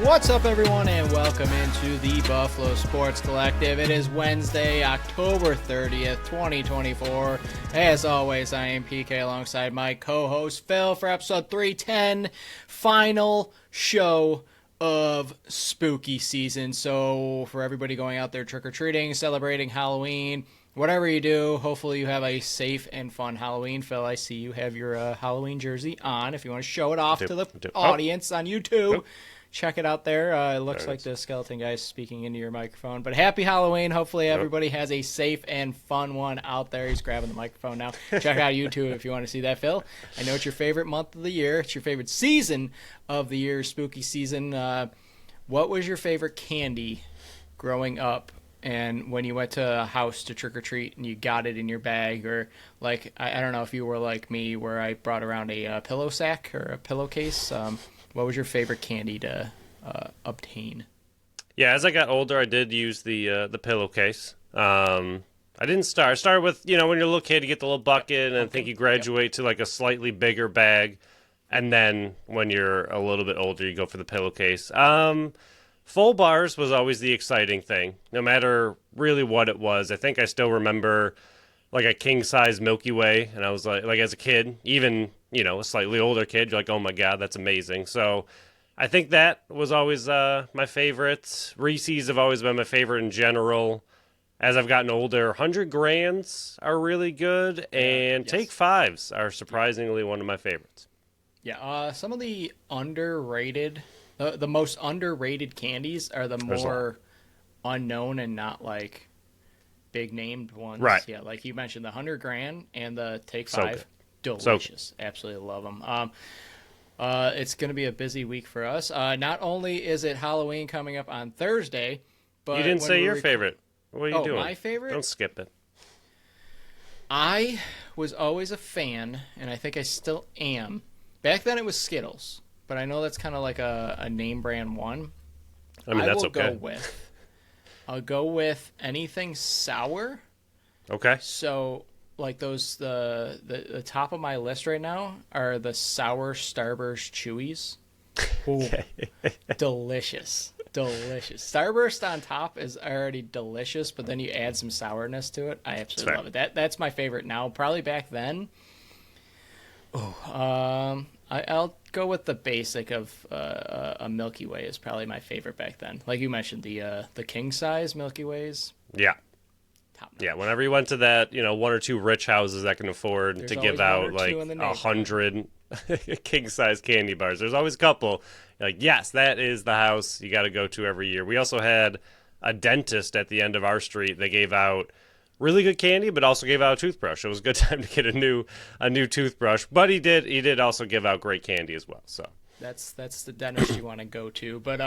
What's up, everyone, and welcome into the Buffalo Sports Collective. It is Wednesday, October 30th, 2024. As always, I am PK alongside my co-host Phil for episode 310, final show of spooky season. So for everybody going out there trick-or-treating, celebrating Halloween, whatever you do, hopefully you have a safe and fun Halloween. Phil, I see you have your Halloween jersey on. If you want to show it off to the audience on YouTube, check it out there. It looks like the skeleton guy's speaking into your microphone. But happy Halloween. Hopefully everybody has a safe and fun one out there. He's grabbing the microphone now. Check out YouTube if you want to see that, Phil. I know it's your favorite month of the year. It's your favorite season of the year, spooky season. What was your favorite candy growing up? And when you went to a house to trick-or-treat and you got it in your bag, or like, I don't know if you were like me where I brought around a pillow sack or a pillowcase. What was your favorite candy to obtain? Yeah, as I got older, I did use the pillowcase. I didn't start. I started with, when you're a little kid, you get the little bucket, and I think you graduate to like a slightly bigger bag. And then when you're a little bit older, you go for the pillowcase. Full bars was always the exciting thing, no matter really what it was. I think I still remember like a king-size Milky Way, and I was like as a kid, even, a slightly older kid, you're like, oh my God, that's amazing. So I think that was always my favorite. Reese's have always been my favorite in general. As I've gotten older, 100 Grands are really good, and Take Fives are surprisingly one of my favorites. Yeah, some of the underrated, the most underrated candies are the more unknown and not like big named ones. Right. Yeah, like you mentioned, the 100 Grand and the Take Five. Delicious. So absolutely love them. It's going to be a busy week for us. Not only is it Halloween coming up on Thursday, but you didn't say your favorite. What are you doing? My favorite? Don't skip it. I was always a fan, and I think I still am. Back then it was Skittles, but I know that's kind of like a name brand one. I mean, that's okay. I'll go with anything sour. Okay. So like those, the top of my list right now are the sour Starburst Chewies. Okay. Delicious. Starburst on top is already delicious, but then you add some sourness to it. I absolutely love it. That's my favorite now. Probably back then. I'll go with the basic of a Milky Way is probably my favorite back then. Like you mentioned, the king size Milky Ways. Yeah. Yeah, whenever you went to that, one or two rich houses that can afford to give out like 100 king-size candy bars, there's always a couple. You're like, yes, that is the house you got to go to every year. We also had a dentist at the end of our street. They gave out really good candy, but also gave out a toothbrush. It was a good time to get a new toothbrush, but he did also give out great candy as well. So that's the dentist you want to go to. But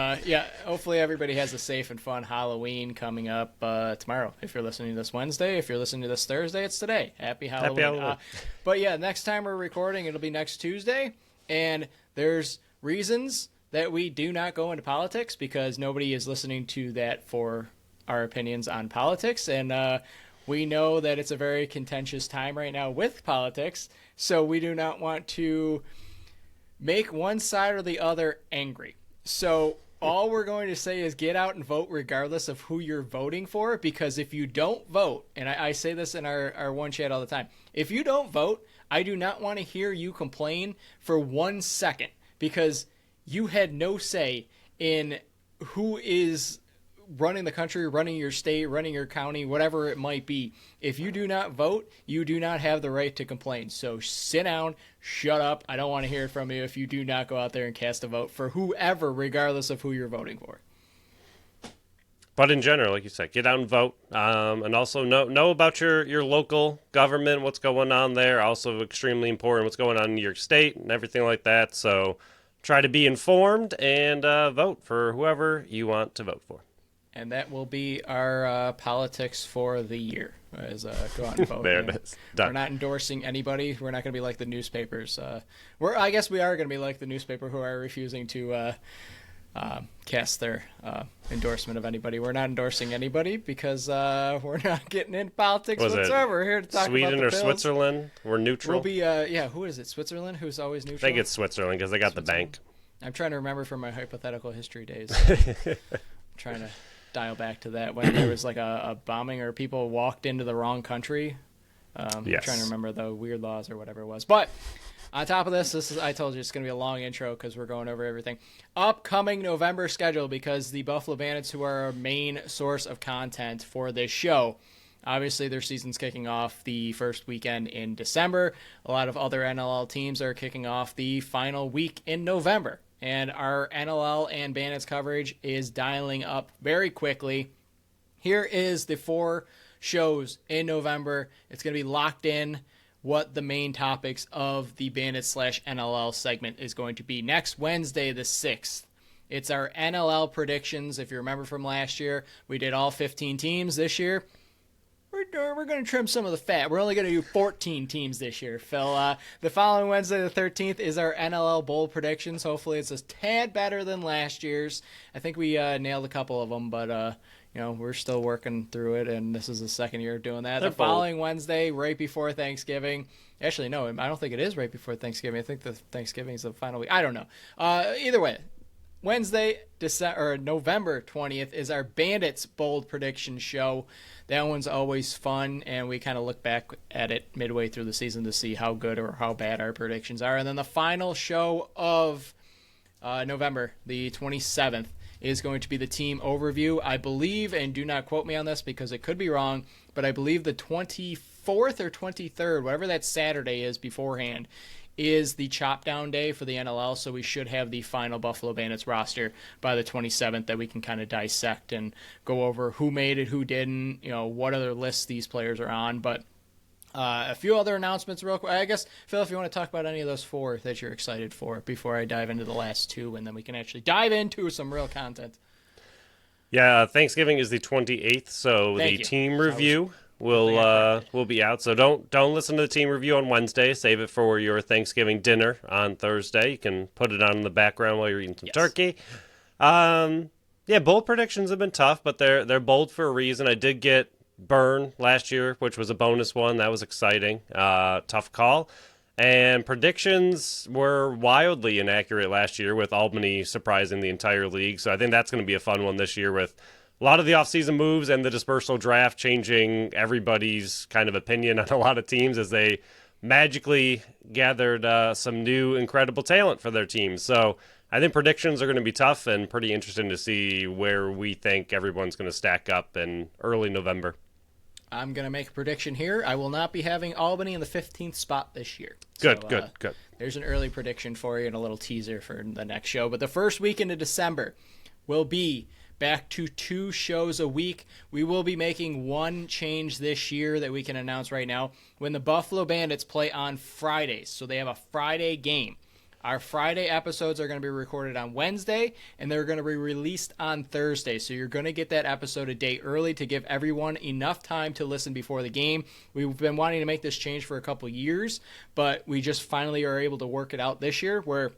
hopefully everybody has a safe and fun Halloween coming up tomorrow. If you're listening to this Wednesday, if you're listening to this Thursday, it's today. Happy Halloween. But yeah, next time we're recording, it'll be next Tuesday, and there's reasons that we do not go into politics because nobody is listening to that for our opinions on politics, and we know that it's a very contentious time right now with politics, so we do not want to make one side or the other angry. So all we're going to say is get out and vote regardless of who you're voting for, because if you don't vote, and I say this in our one chat all the time, if you don't vote, I do not want to hear you complain for 1 second, because you had no say in who is running the country, running your state, running your county, whatever it might be. If you do not vote, you do not have the right to complain. So sit down, shut up. I don't want to hear from you if you do not go out there and cast a vote for whoever, regardless of who you're voting for. But in general, like you said, get out and vote, and also know about your local government, what's going on there. Also extremely important, what's going on in your state and everything like that. So try to be informed and vote for whoever you want to vote for. And that will be our politics for the year. Go out and vote. There it is. Done. We're not endorsing anybody. We're not going to be like the newspapers. I guess we are going to be like the newspaper who are refusing to cast their endorsement of anybody. We're not endorsing anybody because we're not getting into politics whatsoever. We're here to talk Sweden about the or Bills. Switzerland. We're neutral. We'll be who is it? Switzerland, who's always neutral? I think it's Switzerland because they got the bank. I'm trying to remember from my hypothetical history days. I'm trying to dial back to that when there was like a bombing or people walked into the wrong country. Yes. I'm trying to remember the weird laws or whatever it was. But on top of this is, I told you it's going to be a long intro because we're going over everything. Upcoming November schedule, because the Buffalo Bandits, who are our main source of content for this show, obviously their season's kicking off the first weekend in December. A lot of other NLL teams are kicking off the final week in November. And our NLL and Bandits coverage is dialing up very quickly. Here is the 4 shows in November. It's going to be locked in what the main topics of the Bandits/NLL segment is going to be. Next Wednesday, the 6th, it's our NLL predictions. If you remember from last year, we did all 15 teams. This year, we're going to trim some of the fat. We're only going to do 14 teams this year, Phil. The following Wednesday, the 13th, is our NLL Bowl predictions. Hopefully it's a tad better than last year's. I think we nailed a couple of them, but we're still working through it, and this is the second year of doing that. They're the following Wednesday, right before Thanksgiving. Actually, no, I don't think it is right before Thanksgiving. I think the Thanksgiving is the final week. I don't know. Either way, Wednesday, November 20th is our Bandits Bold Prediction Show. That one's always fun, and we kind of look back at it midway through the season to see how good or how bad our predictions are. And then the final show of November, the 27th, is going to be the team overview. I believe, and do not quote me on this because it could be wrong, but I believe the 24th or 23rd, whatever that Saturday is beforehand, is the chop down day for the NLL, so we should have the final Buffalo Bandits roster by the 27th that we can kind of dissect and go over who made it, who didn't, what other lists these players are on. But a few other announcements real quick. I guess, Phil, if you want to talk about any of those 4 that you're excited for before I dive into the last 2, and then we can actually dive into some real content. Yeah, Thanksgiving is the 28th, so the team review will be out. So don't listen to the team review on Wednesday. Save it for your Thanksgiving dinner on Thursday. You can put it on in the background while you're eating some turkey. Bold predictions have been tough, but they're bold for a reason. I did get burn last year, which was a bonus one. That was exciting. Tough call. And predictions were wildly inaccurate last year, with Albany surprising the entire league. So I think that's going to be a fun one this year, with a lot of the offseason moves and the dispersal draft changing everybody's kind of opinion on a lot of teams as they magically gathered some new incredible talent for their teams. So I think predictions are going to be tough and pretty interesting to see where we think everyone's going to stack up in early November. I'm going to make a prediction here. I will not be having Albany in the 15th spot this year. Good. There's an early prediction for you and a little teaser for the next show. But the first weekend of December will be back to 2 shows a week. We will be making one change this year that we can announce right now. When the Buffalo Bandits play on Fridays, so they have a Friday game. Our Friday episodes are going to be recorded on Wednesday, and they're going to be released on Thursday. So you're going to get that episode a day early to give everyone enough time to listen before the game. We've been wanting to make this change for a couple years, but we just finally are able to work it out this year, where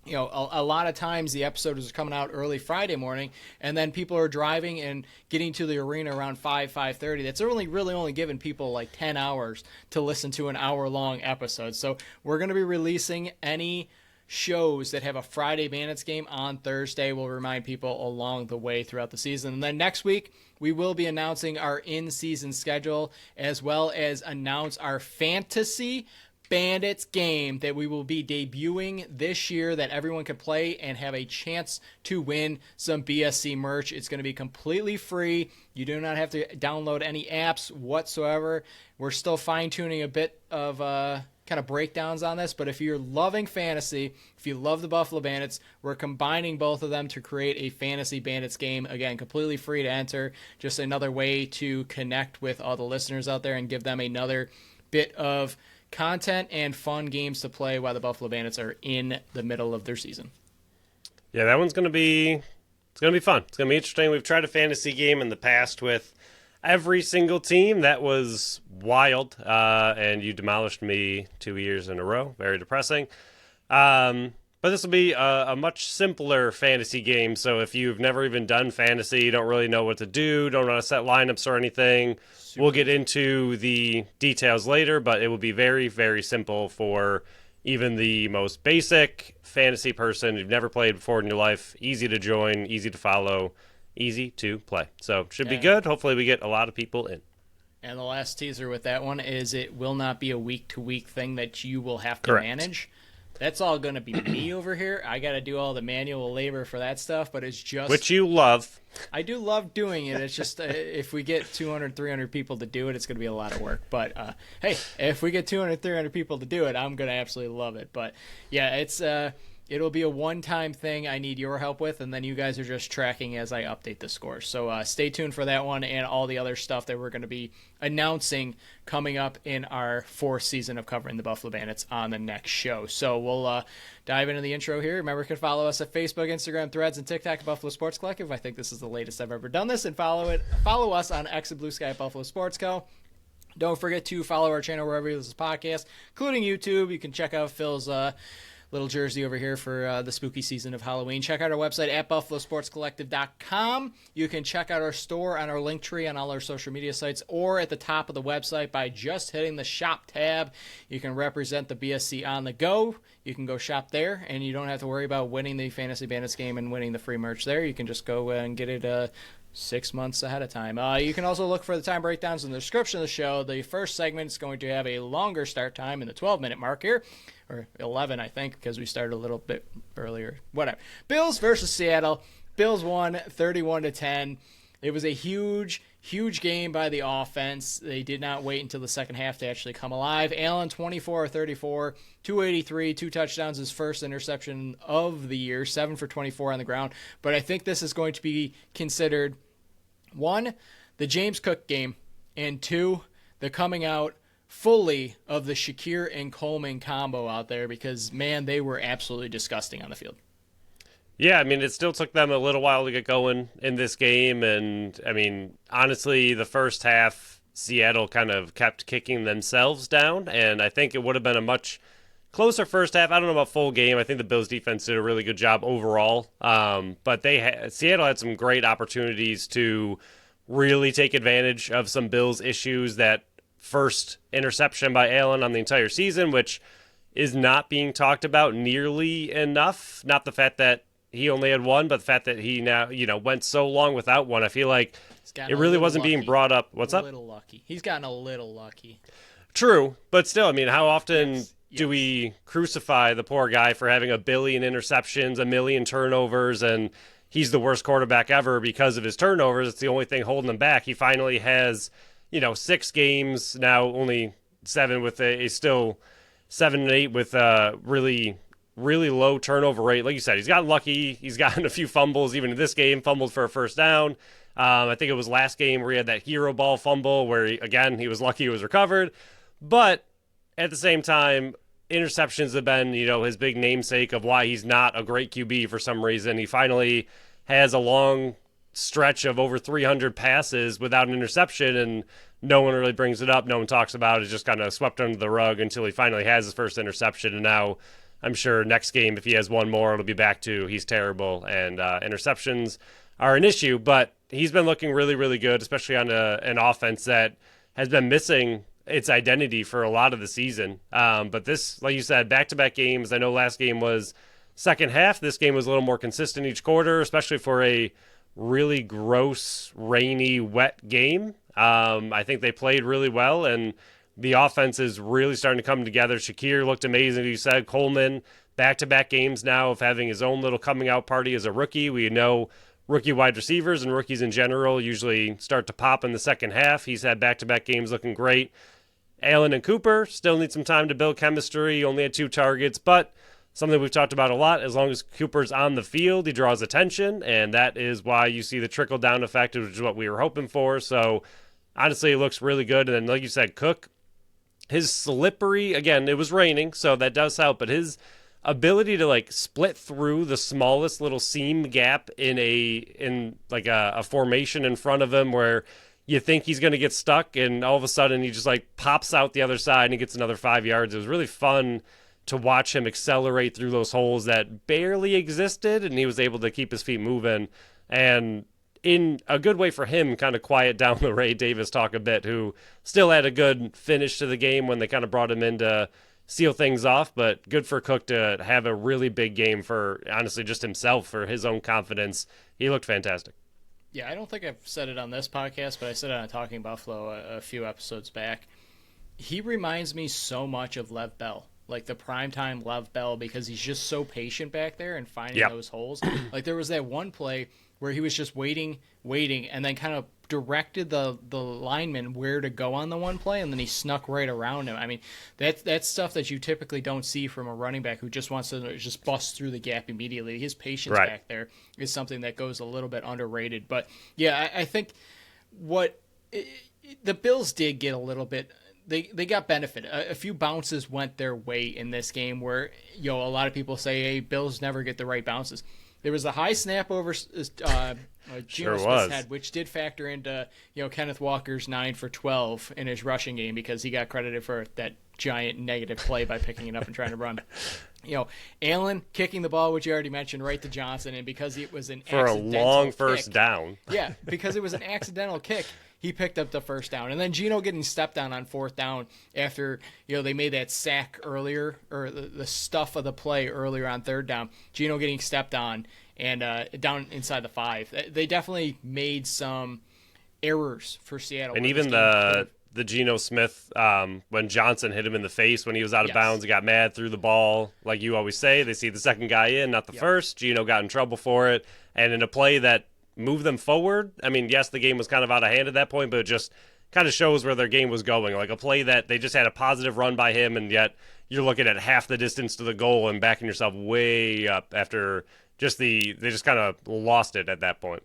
a lot of times the episode is coming out early Friday morning, and then people are driving and getting to the arena around 5:30. That's really only giving people like 10 hours to listen to an hour-long episode. So we're going to be releasing any shows that have a Friday Bandits game on Thursday. We'll remind people along the way throughout the season. And then next week, we will be announcing our in-season schedule, as well as announce our fantasy Bandits game that we will be debuting this year, that everyone can play and have a chance to win some BSC merch. It's going to be completely free. You do not have to download any apps whatsoever. We're still fine-tuning a bit of kind of breakdowns on this, but if you're loving fantasy, if you love the Buffalo Bandits, we're combining both of them to create a fantasy Bandits game. Again, completely free to enter. Just another way to connect with all the listeners out there and give them another bit of content and fun games to play while the Buffalo Bandits are in the middle of their season. Yeah, that one's going to be fun. It's going to be interesting. We've tried a fantasy game in the past with every single team. That was wild, and you demolished me 2 years in a row. Very depressing. But this will be a much simpler fantasy game. So if you've never even done fantasy, you don't really know what to do, don't know how to set lineups or anything, we'll get into the details later, but it will be very, very simple for even the most basic fantasy person you've never played before in your life. Easy to join, easy to follow, easy to play. So should be good. Hopefully we get a lot of people in. And the last teaser with that one is it will not be a week-to-week thing that you will have to manage. That's all going to be me over here. I got to do all the manual labor for that stuff, but it's just... Which you love. I do love doing it. It's just if we get 200, 300 people to do it, it's going to be a lot of work. But, hey, if we get 200, 300 people to do it, I'm going to absolutely love it. But, yeah, it's... It'll be a one-time thing I need your help with, and then you guys are just tracking as I update the scores. So stay tuned for that one and all the other stuff that we're going to be announcing coming up in our 4th season of covering the Buffalo Bandits on the next show. So we'll dive into the intro here. Remember, you can follow us at Facebook, Instagram, Threads, and TikTok at Buffalo Sports Collective. I think this is the latest I've ever done this. And follow us on X and Blue Sky at Buffalo Sports Co. Don't forget to follow our channel wherever you listen to podcasts, including YouTube. You can check out Phil's... little jersey over here for the spooky season of Halloween. Check out our website at buffalosportscollective.com. You can check out our store on our link tree on all our social media sites or at the top of the website by just hitting the shop tab. You can represent the BSC on the go. You can go shop there, and you don't have to worry about winning the Fantasy Bandits game and winning the free merch there. You can just go and get it 6 months ahead of time. You can also look for the time breakdowns in the description of the show. The first segment is going to have a longer start time in the 12-minute mark here. Or 11, I think, because we started a little bit earlier. Whatever. Bills versus Seattle. Bills won 31-10. It was a huge, huge game by the offense. They did not wait until the second half to actually come alive. Allen, 24-34, 283, 2 touchdowns, his first interception of the year, 7 for 24 on the ground. But I think this is going to be considered, 1, the James Cook game, and 2, the coming out fully of the Shakir and Coleman combo out there because, man, they were absolutely disgusting on the field. Yeah, I mean, it still took them a little while to get going in this game. And, I mean, honestly, the first half, Seattle kind of kept kicking themselves down. And I think it would have been a much closer first half. I don't know about full game. I think the Bills defense did a really good job overall. But Seattle had some great opportunities to really take advantage of some Bills issues. That first interception by Allen on the entire season, which is not being talked about nearly enough. Not the fact that he only had one, but the fact that he now, went so long without one. I feel like it really wasn't being brought up. What's up? A little lucky. He's gotten a little lucky. True, but still, I mean, how often do we crucify the poor guy for having 1 billion interceptions, 1 million turnovers, and he's the worst quarterback ever because of his turnovers? It's the only thing holding him back. He finally has 6 games now, only 7 with he's still 7 and 8 with really, really low turnover rate. Like you said, he's gotten lucky. He's gotten a few fumbles, even in this game, fumbled for a first down. I think it was last game where he had that hero ball fumble where, he was lucky it was recovered. But at the same time, interceptions have been, his big namesake of why he's not a great QB for some reason. He finally has a long stretch of over 300 passes without an interception, and no one really brings it up. No one talks about it. It's just kind of swept under the rug until he finally has his first interception. And now I'm sure next game, if he has one more, it'll be back to he's terrible, and interceptions are an issue. But he's been looking really, really good, especially on an offense that has been missing its identity for a lot of the season. But this, like you said, back-to-back games. I know last game was second half. This game was a little more consistent each quarter, especially for a really gross, rainy, wet game. I think they played really well, and the offense is really starting to come together. Shakir looked amazing, as you said. Coleman, back-to-back games now of having his own little coming-out party as a rookie. We know rookie wide receivers and rookies in general usually start to pop in the second half. He's had back-to-back games looking great. Allen and Cooper still need some time to build chemistry. He only had 2 targets, but something we've talked about a lot. As long as Cooper's on the field, he draws attention, and that is why you see the trickle-down effect, which is what we were hoping for. So, honestly, it looks really good. And then, like you said, Cook, his slippery, again, it was raining, so that does help, but his ability to, split through the smallest little seam gap in a formation in front of him where you think he's going to get stuck, and all of a sudden he just, pops out the other side and he gets another 5 yards. It was really fun to watch him accelerate through those holes that barely existed, and he was able to keep his feet moving. And in a good way for him, kind of quiet down the Ray Davis talk a bit, who still had a good finish to the game when they kind of brought him in to seal things off. But good for Cook to have a really big game for, honestly, just himself, for his own confidence. He looked fantastic. Yeah, I don't think I've said it on this podcast, but I said it on Talking Buffalo a few episodes back. He reminds me so much of Lev Bell, like the primetime Lev Bell, because he's just so patient back there and finding those holes. Like there was that one play where he was just waiting, and then kind of directed the lineman where to go on the one play, and then he snuck right around him. I mean, that's stuff that you typically don't see from a running back who just wants to just bust through the gap immediately. His patience back there is something that goes a little bit underrated. But yeah, I think the Bills did get a little bit. They got benefit. A few bounces went their way in this game where, a lot of people say, hey, Bills never get the right bounces. There was a high snap over Geno Smith's head, which did factor into, Kenneth Walker's 9 for 12 in his rushing game because he got credited for that giant negative play by picking it up and trying to run. Allen kicking the ball, which you already mentioned, right to Johnson, and because it was an for accidental a long kick, first down. Yeah, because it was an accidental kick, he picked up the first down. And then Geno getting stepped on fourth down after, they made that sack earlier, or the stuff of the play earlier on third down. Geno getting stepped on and down inside the 5. They definitely made some errors for Seattle. And even the Geno Smith, when Johnson hit him in the face when he was out of bounds, he got mad, threw the ball. Like you always say, they see the second guy in, not the first. Geno got in trouble for it. And in a play that moved them forward, I mean, yes, the game was kind of out of hand at that point, but it just kind of shows where their game was going. Like a play that they just had a positive run by him, and yet you're looking at half the distance to the goal and backing yourself way up after they just kind of lost it at that point.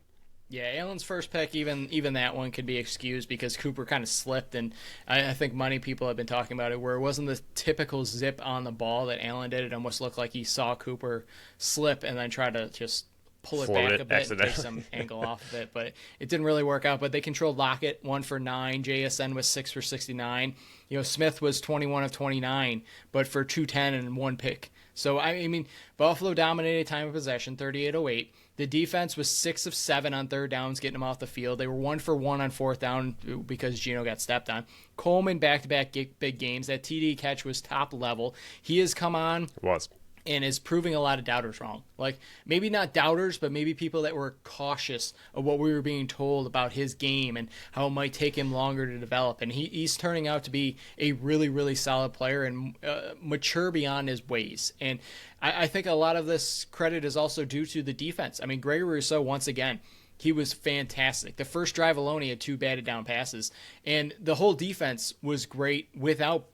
Yeah, Allen's first pick, even that one could be excused because Cooper kind of slipped, and I think many people have been talking about it where it wasn't the typical zip on the ball that Allen did. It almost looked like he saw Cooper slip and then try to just pull it back a bit and take some angle off of it, but it didn't really work out. But they controlled Lockett 1 for 9, JSN was 6 for 69. Smith was 21 of 29, but for 210 and 1 pick. So I mean, Buffalo dominated time of possession, 38-08. The defense was 6 of 7 on third downs, getting them off the field. They were 1 for 1 on fourth down because Geno got stepped on. Coleman back-to-back big games. That TD catch was top level. He has come on. It was. And is proving a lot of doubters wrong. Like, maybe not doubters, but maybe people that were cautious of what we were being told about his game and how it might take him longer to develop. And he's turning out to be a really, really solid player and mature beyond his ways. And I think a lot of this credit is also due to the defense. I mean, Gregory Rousseau, once again, he was fantastic. The first drive alone, he had 2 batted down passes. And the whole defense was great without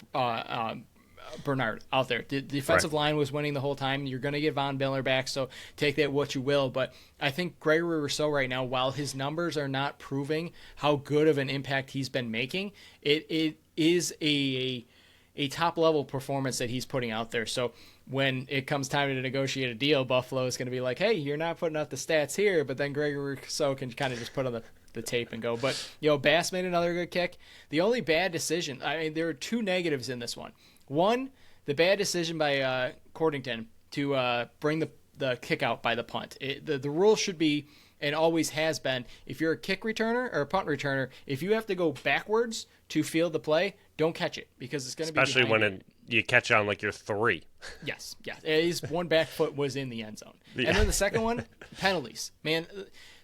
Bernard out there. The defensive line was winning the whole time. You're going to get Von Miller back, so take that what you will. But I think Gregory Rousseau right now, while his numbers are not proving how good of an impact he's been making, it is a top-level performance that he's putting out there. So when it comes time to negotiate a deal, Buffalo is going to be like, hey, you're not putting up the stats here, but then Gregory Rousseau can kind of just put on the tape and go. But, Bass made another good kick. The only bad decision, I mean, there are 2 negatives in this one. One, the bad decision by Cordington to bring the kick out by the punt. The rule should be, and always has been, if you're a kick returner or a punt returner, if you have to go backwards to field the play, don't catch it because it's going to be especially when you catch on like you're 3. Yes. His one back foot was in the end zone. Yeah. And then the second one, penalties. Man,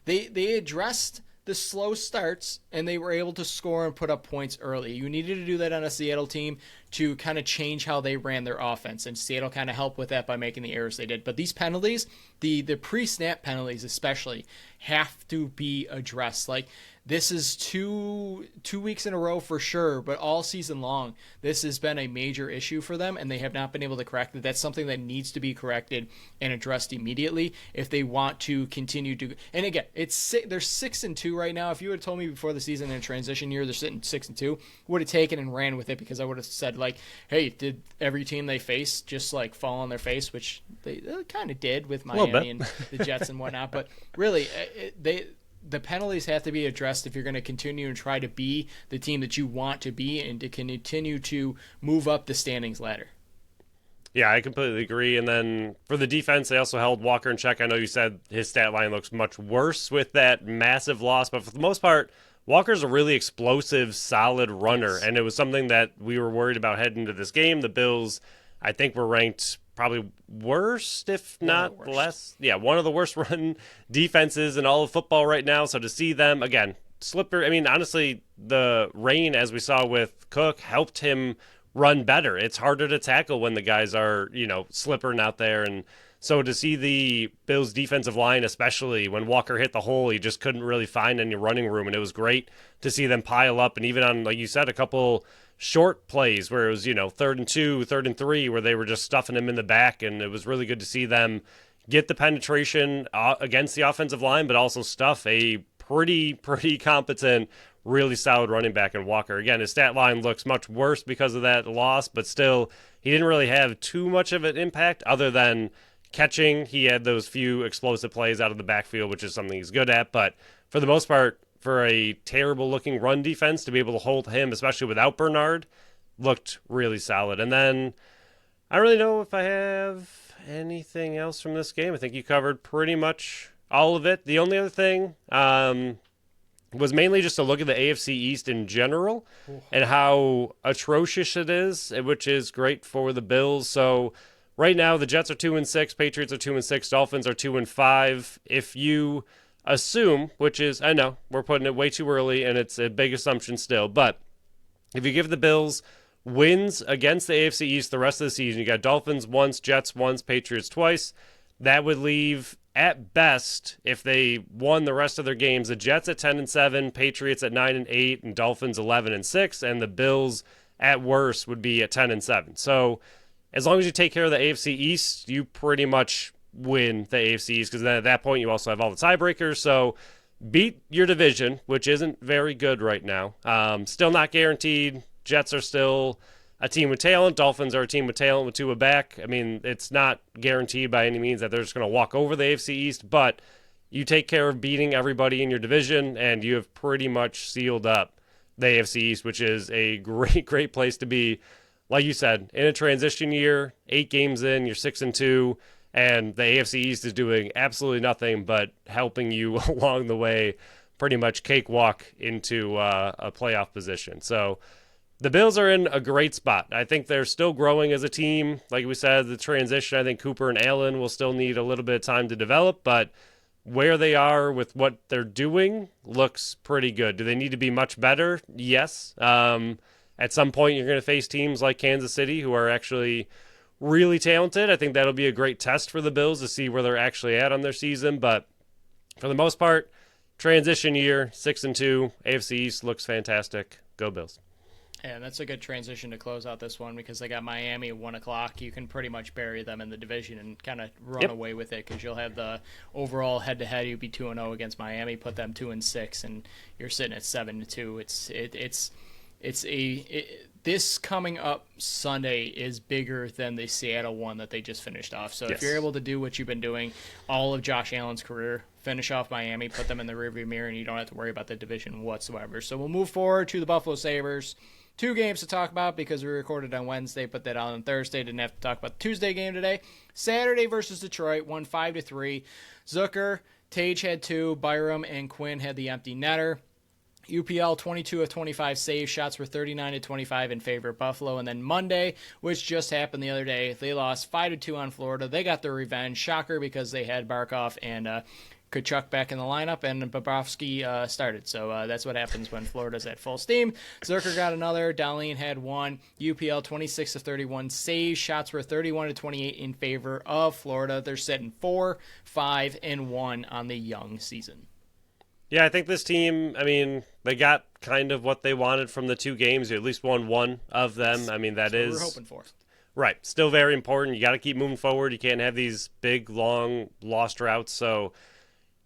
they addressed the slow starts, and they were able to score and put up points early. You needed to do that on a Seattle team to kind of change how they ran their offense, and Seattle kind of helped with that by making the errors they did. But these penalties, the pre-snap penalties especially, have to be addressed. Like, this is two weeks in a row for sure, but all season long, this has been a major issue for them, and they have not been able to correct it. That's something that needs to be corrected and addressed immediately if they want to continue to. And again, they're 6-2 right now. If you had told me before the season in a transition year they're sitting 6-2, would have taken and ran with it because I would have said like, hey, did every team they face just like fall on their face, which they kind of did with Miami and the Jets and whatnot. But really, the penalties have to be addressed if you're going to continue and try to be the team that you want to be and to continue to move up the standings ladder. Yeah, I completely agree. And then for the defense, they also held Walker in check. I know you said his stat line looks much worse with that massive loss, but for the most part, Walker's a really explosive, solid runner, and it was something that we were worried about heading into this game. The Bills I think we're ranked probably worst, if not less. Yeah, one of the worst run defenses in all of football right now. So to see them, again, slipper. I mean, honestly, the rain, as we saw with Cook, helped him run better. It's harder to tackle when the guys are, slippering out there. And so to see the Bills defensive line, especially when Walker hit the hole, he just couldn't really find any running room. And it was great to see them pile up. And even on, like you said, a couple short plays where it was, 3rd and 2, 3rd and 3, where they were just stuffing him in the back. And it was really good to see them get the penetration against the offensive line, but also stuff a pretty competent, really solid running back in Walker. Again, his stat line looks much worse because of that loss, but still, he didn't really have too much of an impact other than catching. He had those few explosive plays out of the backfield, which is something he's good at, but for the most part, for a terrible-looking run defense, to be able to hold him, especially without Bernard, looked really solid. And then, I don't really know if I have anything else from this game. I think you covered pretty much all of it. The only other thing was mainly just to look at the AFC East in general and how atrocious it is, which is great for the Bills. So right now, the Jets are 2-6, Patriots are 2-6, Dolphins are 2-5. If you assume, which is, I know, we're putting it way too early, and it's a big assumption still, but if you give the Bills wins against the AFC East the rest of the season, you got Dolphins once, Jets once, Patriots twice, that would leave, at best, if they won the rest of their games, the Jets at 10-7, Patriots at 9-8, and Dolphins 11-6, and the Bills at worst would be at 10-7. So as long as you take care of the AFC East, you pretty much win the AFC East, because then at that point you also have all the tiebreakers. So beat your division, which isn't very good right now. Still not guaranteed. Jets are still a team with talent. Dolphins are a team with talent with Tua back. I mean, it's not guaranteed by any means that they're just going to walk over the AFC East, but you take care of beating everybody in your division, and you have pretty much sealed up the AFC East, which is a great place to be. Like you said, in a transition year, 8 games in, you're 6-2, and the AFC East is doing absolutely nothing but helping you along the way, pretty much cakewalk into a playoff position. So the Bills are in a great spot. I think they're still growing as a team. Like we said, the transition, I think Cooper and Allen will still need a little bit of time to develop, but where they are with what they're doing looks pretty good. Do they need to be much better? Yes. At some point, you're going to face teams like Kansas City who are actually really talented. I think that'll be a great test for the Bills to see where they're actually at on their season. But for the most part, transition year, 6-2, AFC East looks fantastic. Go Bills. And that's a good transition to close out this one because they got Miami at 1 o'clock. You can pretty much bury them in the division and kind of run away with it because you'll have the overall head-to-head. You'd be 2-0 against Miami, put them 2-6, and you're sitting at 7-2. This coming up Sunday is bigger than the Seattle one that they just finished off. So if you're able to do what you've been doing all of Josh Allen's career, finish off Miami, put them in the rearview mirror, and you don't have to worry about the division whatsoever. So we'll move forward to the Buffalo Sabres. 2 games to talk about because we recorded on Wednesday, put that out on Thursday. Didn't have to talk about the Tuesday game today. Saturday versus Detroit, won 5-3. Zucker, Tage had 2, Byram and Quinn had the empty netter. UPL 22 of 25 save shots were 39-25 in favor of Buffalo. And then Monday, which just happened the other day, they lost 5-2 on Florida. They got their revenge. Shocker because they had Barkov and Kachuk back in the lineup, and Bobrovsky started. So that's what happens when Florida's at full steam. Zerker got another. Dahlin had 1. UPL 26 of 31 saves. Shots were 31-28 in favor of Florida. They're sitting 4-5-1 on the young season. Yeah, I think this team, they got kind of what they wanted from the 2 games. You at least won one of them. That's what we're hoping for. Right. Still very important. You got to keep moving forward. You can't have these big, long, lost routes. So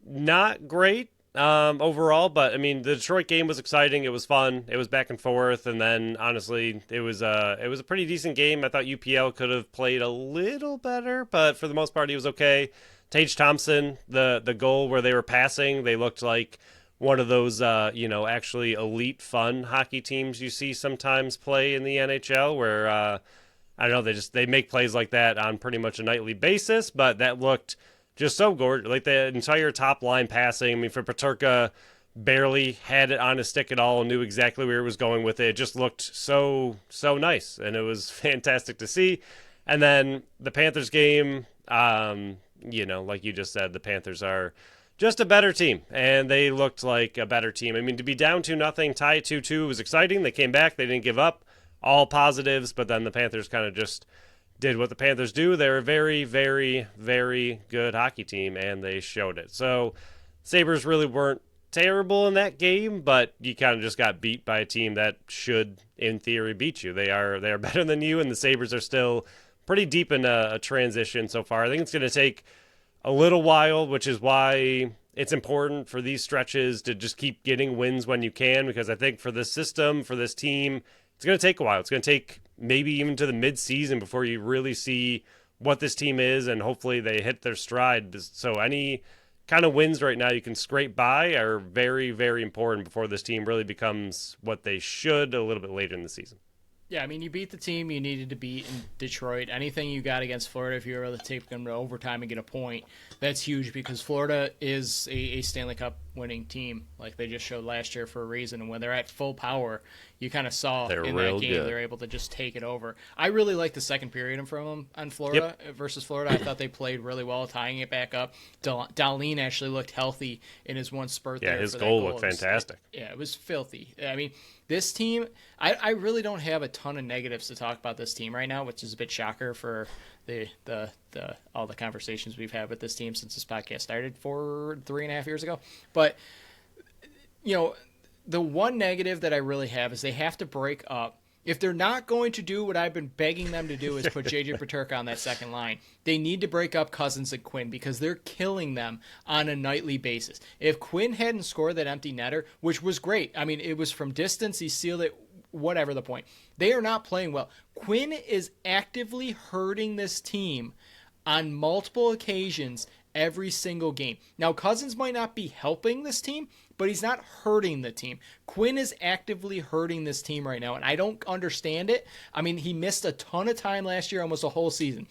not great overall, but, the Detroit game was exciting. It was fun. It was back and forth. And then, honestly, it was a pretty decent game. I thought UPL could have played a little better, but for the most part, he was okay. Tage Thompson, the goal where they were passing, they looked like one of those, actually elite fun hockey teams you see sometimes play in the NHL where, I don't know, they make plays like that on pretty much a nightly basis, but that looked just so gorgeous. Like the entire top line passing, for Peterka barely had it on his stick at all and knew exactly where he was going with it. It just looked so nice, and it was fantastic to see. And then the Panthers game, like you just said, the Panthers are just a better team, and they looked like a better team. I mean, to be down 2-0, tie 2-2 was exciting. They came back. They didn't give up. All positives, but then the Panthers kind of just did what the Panthers do. They're a very, very, very good hockey team, and they showed it. So Sabres really weren't terrible in that game, but you kind of just got beat by a team that should, in theory, beat you. They are better than you, and the Sabres are still pretty deep in a transition so far. I think it's going to take a little while, which is why it's important for these stretches to just keep getting wins when you can, because I think for this system, for this team, it's going to take a while. It's going to take maybe even to the mid-season before you really see what this team is, and hopefully they hit their stride. So any kind of wins right now you can scrape by are very, very important before this team really becomes what they should a little bit later in the season. Yeah, I mean, you beat the team you needed to beat in Detroit. Anything you got against Florida, if you were able to take them to overtime and get a point, that's huge because Florida is a Stanley Cup winning team. Like they just showed last year for a reason. And when they're at full power, you kind of saw in that game they're able to just take it over. I really liked the second period from them on Florida versus Florida. I thought they played really well, tying it back up. Dahlin actually looked healthy in his one spurt there. Yeah, his goal looked fantastic. It was filthy. I mean, this team, I really don't have a ton of negatives to talk about this team right now, which is a bit shocker for the all the conversations we've had with this team since this podcast started 3.5 years ago. But, the one negative that I really have is they have to break up. If they're not going to do what I've been begging them to do is put J.J. Peterka on that second line, they need to break up Cousins and Quinn because they're killing them on a nightly basis. If Quinn hadn't scored that empty netter, which was great, I mean, it was from distance, he sealed it, whatever the point. They are not playing well. Quinn is actively hurting this team on multiple occasions every single game. Now, Cousins might not be helping this team, but he's not hurting the team. Quinn is actively hurting this team right now, and I don't understand it. I mean, he missed a ton of time last year, almost a whole season.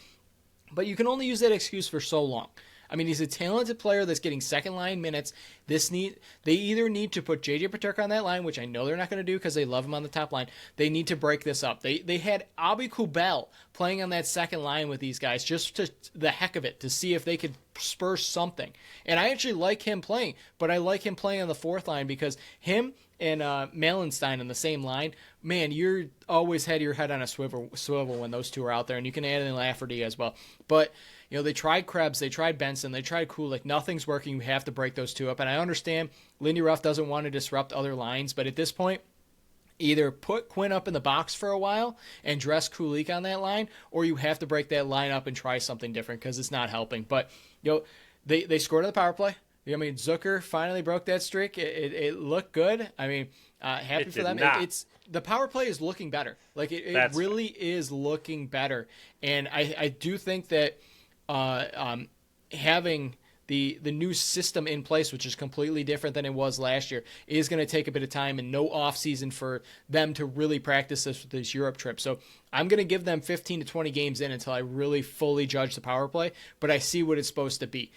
But you can only use that excuse for so long. I mean, he's a talented player that's getting second-line minutes. They either need to put J.J. Peterka on that line, which I know they're not going to do because they love him on the top line. They need to break this up. They had Abi Kubel playing on that second line with these guys just to the heck of it, to see if they could spur something. And I actually like him playing, but I like him playing on the fourth line because him and Malenstein on the same line, man, you're always had your head on a swivel when those two are out there, and you can add in Lafferty as well. But they tried Krebs, they tried Benson, they tried Kulik. Nothing's working. You have to break those two up. And I understand Lindy Ruff doesn't want to disrupt other lines, but at this point, either put Quinn up in the box for a while and dress Kulik on that line, or you have to break that line up and try something different because it's not helping. But they scored on the power play. I mean, Zucker finally broke that streak. It looked good. I mean, happy for them. It's the power play is looking better. Like it really is looking better. And I do think that having the new system in place, which is completely different than it was last year, is going to take a bit of time and no offseason for them to really practice this with this Europe trip. So I'm going to give them 15 to 20 games in until I really fully judge the power play, but I see what it's supposed to be.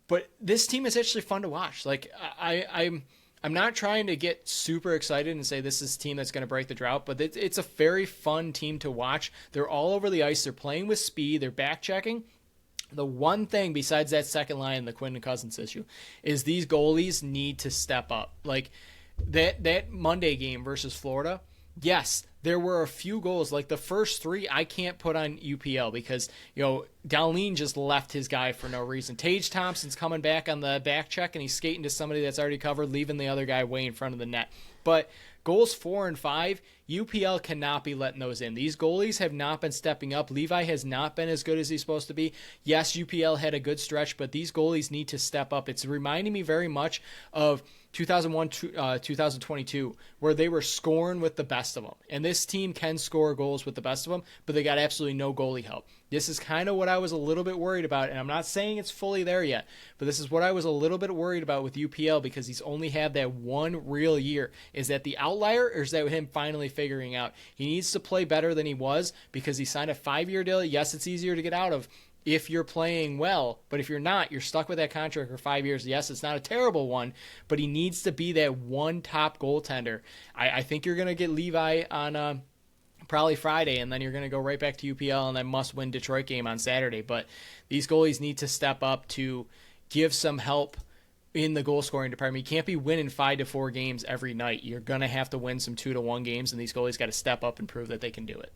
But this team is actually fun to watch. Like I'm not trying to get super excited and say this is a team that's going to break the drought, but it's a very fun team to watch. They're all over the ice. They're playing with speed. They're back checking. The one thing besides that second line, the Quinn and Cousins issue, is these goalies need to step up. Like that Monday game versus Florida, yes, there were a few goals. Like the first three, I can't put on UPL because, Dahlin just left his guy for no reason. Tage Thompson's coming back on the back check, and he's skating to somebody that's already covered, leaving the other guy way in front of the net. But goals 4 and 5, UPL cannot be letting those in. These goalies have not been stepping up. Levi has not been as good as he's supposed to be. Yes, UPL had a good stretch, but these goalies need to step up. It's reminding me very much of 2001, 2022, where they were scoring with the best of them. And this team can score goals with the best of them, but they got absolutely no goalie help. This is kind of what I was a little bit worried about, and I'm not saying it's fully there yet, but this is what I was a little bit worried about with UPL because he's only had that one real year. Is that the outlier, or is that him finally figuring out he needs to play better than he was because he signed a 5-year deal? Yes, it's easier to get out of if you're playing well, but if you're not, you're stuck with that contract for 5 years. Yes, it's not a terrible one, but he needs to be that one top goaltender. I think you're going to get Levi on probably Friday, and then you're going to go right back to UPL and then must-win Detroit game on Saturday. But these goalies need to step up to give some help in the goal-scoring department. You can't be winning 5-4 games every night. You're going to have to win some 2-1 games, and these goalies got to step up and prove that they can do it.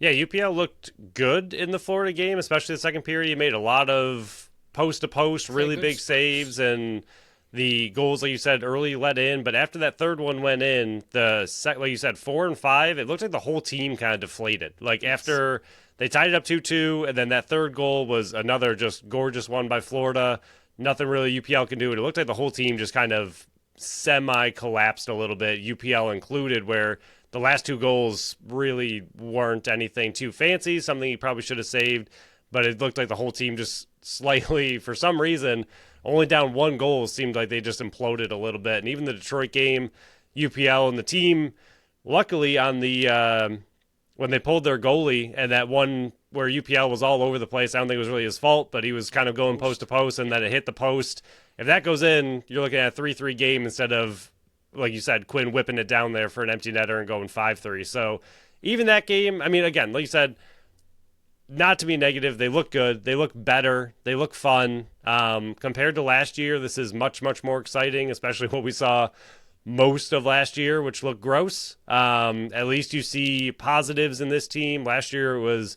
Yeah, UPL looked good in the Florida game, especially the second period. He made a lot of post-to-post, really big saves, and the goals, like you said, early let in. But after that third one went in, like you said, 4 and 5, it looked like the whole team kind of deflated. Like after they tied it up 2-2, and then that third goal was another just gorgeous one by Florida. Nothing really UPL can do. It looked like the whole team just kind of semi-collapsed a little bit, UPL included, where the last 2 goals really weren't anything too fancy, something he probably should have saved. But it looked like the whole team just slightly, for some reason, only down 1 goal, seemed like they just imploded a little bit. And even the Detroit game, UPL and the team, luckily on the when they pulled their goalie and that one where UPL was all over the place, I don't think it was really his fault, but he was kind of going post to post and then it hit the post. If that goes in, you're looking at a 3-3 game instead of, like you said, Quinn whipping it down there for an empty netter and going 5-3. So even that game, I mean, again, like you said, not to be negative, they look good. They look better. They look fun. Compared to last year, this is much, much more exciting, especially what we saw most of last year, which looked gross. At least you see positives in this team. Last year it was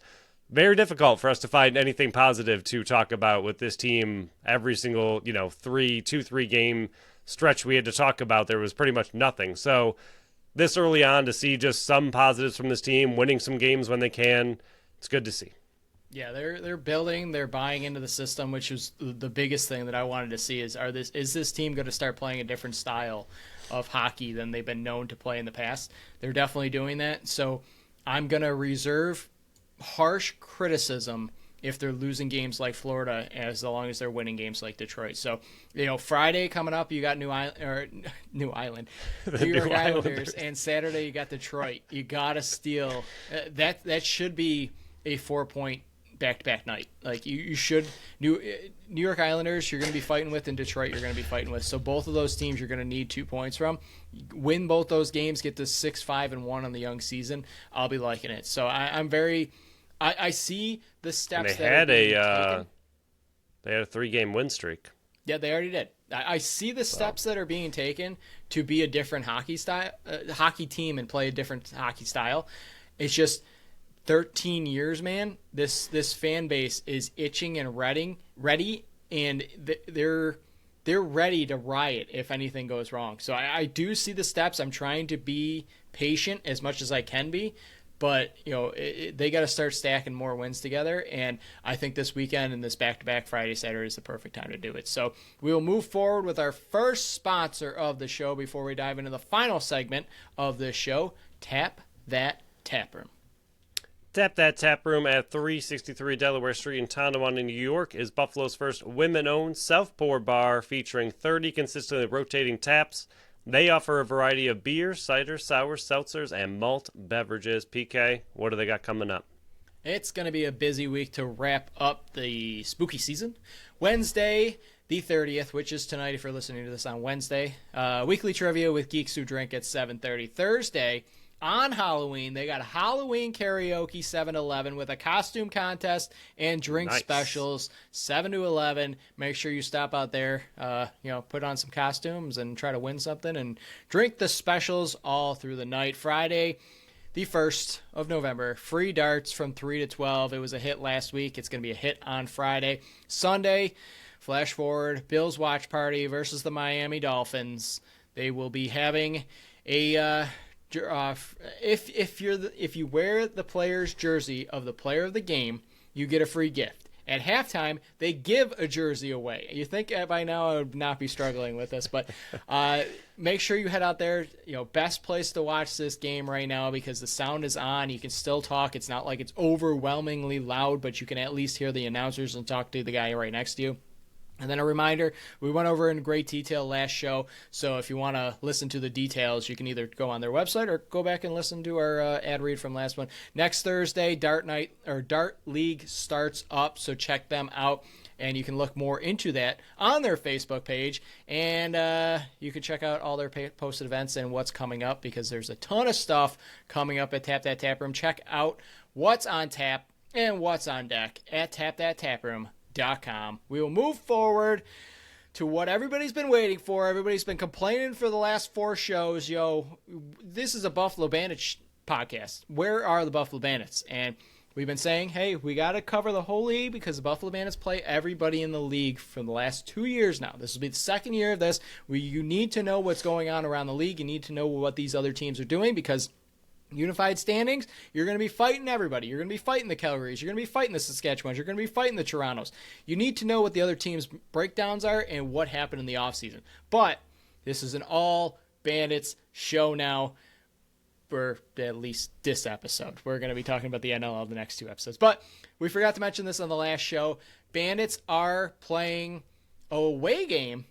very difficult for us to find anything positive to talk about with this team. Every single, 3 game stretch we had to talk about, there was pretty much nothing. So this early on, to see just some positives from this team, winning some games when they can, it's good to see. Yeah, they're building, they're buying into the system, which is the biggest thing that I wanted to see is this team going to start playing a different style of hockey than they've been known to play in the past? They're definitely doing that. So I'm going to reserve harsh criticism if they're losing games like Florida as long as they're winning games like Detroit. So, Friday coming up, you got New York Islanders, and Saturday you got Detroit. You got to steal. That should be a 4-point back-to-back night. Like you should. New York Islanders, you're going to be fighting with, and Detroit, you're going to be fighting with. So both of those teams, you're going to need 2 points from. Win both those games, get to 6-5-1 on the young season. I'll be liking it. So I'm very. I see the steps. And they had a 3-game win streak. Yeah, they already did. I see the steps that are being taken to be a different hockey team and play a different hockey style. It's just 13 years, man. This fan base is itching and ready, and they're ready to riot if anything goes wrong. So I do see the steps. I'm trying to be patient as much as I can be. But, they got to start stacking more wins together, and I think this weekend and this back-to-back Friday, Saturday is the perfect time to do it. So we will move forward with our first sponsor of the show before we dive into the final segment of this show, Tap That Tap Room. Tap That Tap Room at 363 Delaware Street in Tonawanda, New York is Buffalo's first women-owned self-pour bar featuring 30 consistently rotating taps. They offer a variety of beer, cider, sour, seltzers, and malt beverages. PK, what do they got coming up? It's going to be a busy week to wrap up the spooky season. Wednesday, the 30th, which is tonight if you're listening to this on Wednesday. Weekly trivia with Geeks Who Drink at 7:30. Thursday, on Halloween, they got Halloween karaoke 7-11 with a costume contest and drink specials 7 to 11. Make sure you stop out there, put on some costumes and try to win something and drink the specials all through the night. Friday, the 1st of November, free darts from 3 to 12. It was a hit last week. It's going to be a hit on Friday. Sunday, flash forward, Bills watch party versus the Miami Dolphins. They will be having a if you wear the player's jersey of the player of the game, you get a free gift. At halftime, they give a jersey away. You think by now I would not be struggling with this, but make sure you head out there. Best place to watch this game right now because the sound is on. You can still talk. It's not like it's overwhelmingly loud, but you can at least hear the announcers and talk to the guy right next to you. And then a reminder, we went over in great detail last show, so if you want to listen to the details, you can either go on their website or go back and listen to our ad read from last one. Next Thursday, Dart League starts up, so check them out and you can look more into that on their Facebook page, and you can check out all their posted events and what's coming up, because there's a ton of stuff coming up at Tap That Tap Room. Check out what's on tap and what's on deck at tapthattaproom.com. We will move forward to what everybody's been waiting for. Everybody's been complaining for the last 4 shows. This is a Buffalo Bandits podcast. Where are the Buffalo Bandits? And we've been saying, hey, we got to cover the whole league because the Buffalo Bandits play everybody in the league for the last 2 years now. This will be the second year of this. You need to know what's going on around the league. You need to know what these other teams are doing, because unified standings, you're going to be fighting everybody. You're going to be fighting the Calgarys. You're going to be fighting the Saskatchewans. You're going to be fighting the Torontos. You need to know what the other teams' breakdowns are and what happened in the offseason. But this is an all Bandits show now, for at least this episode. We're going to be talking about the NLL the next 2 episodes. But we forgot to mention this on the last show. Bandits are playing a away game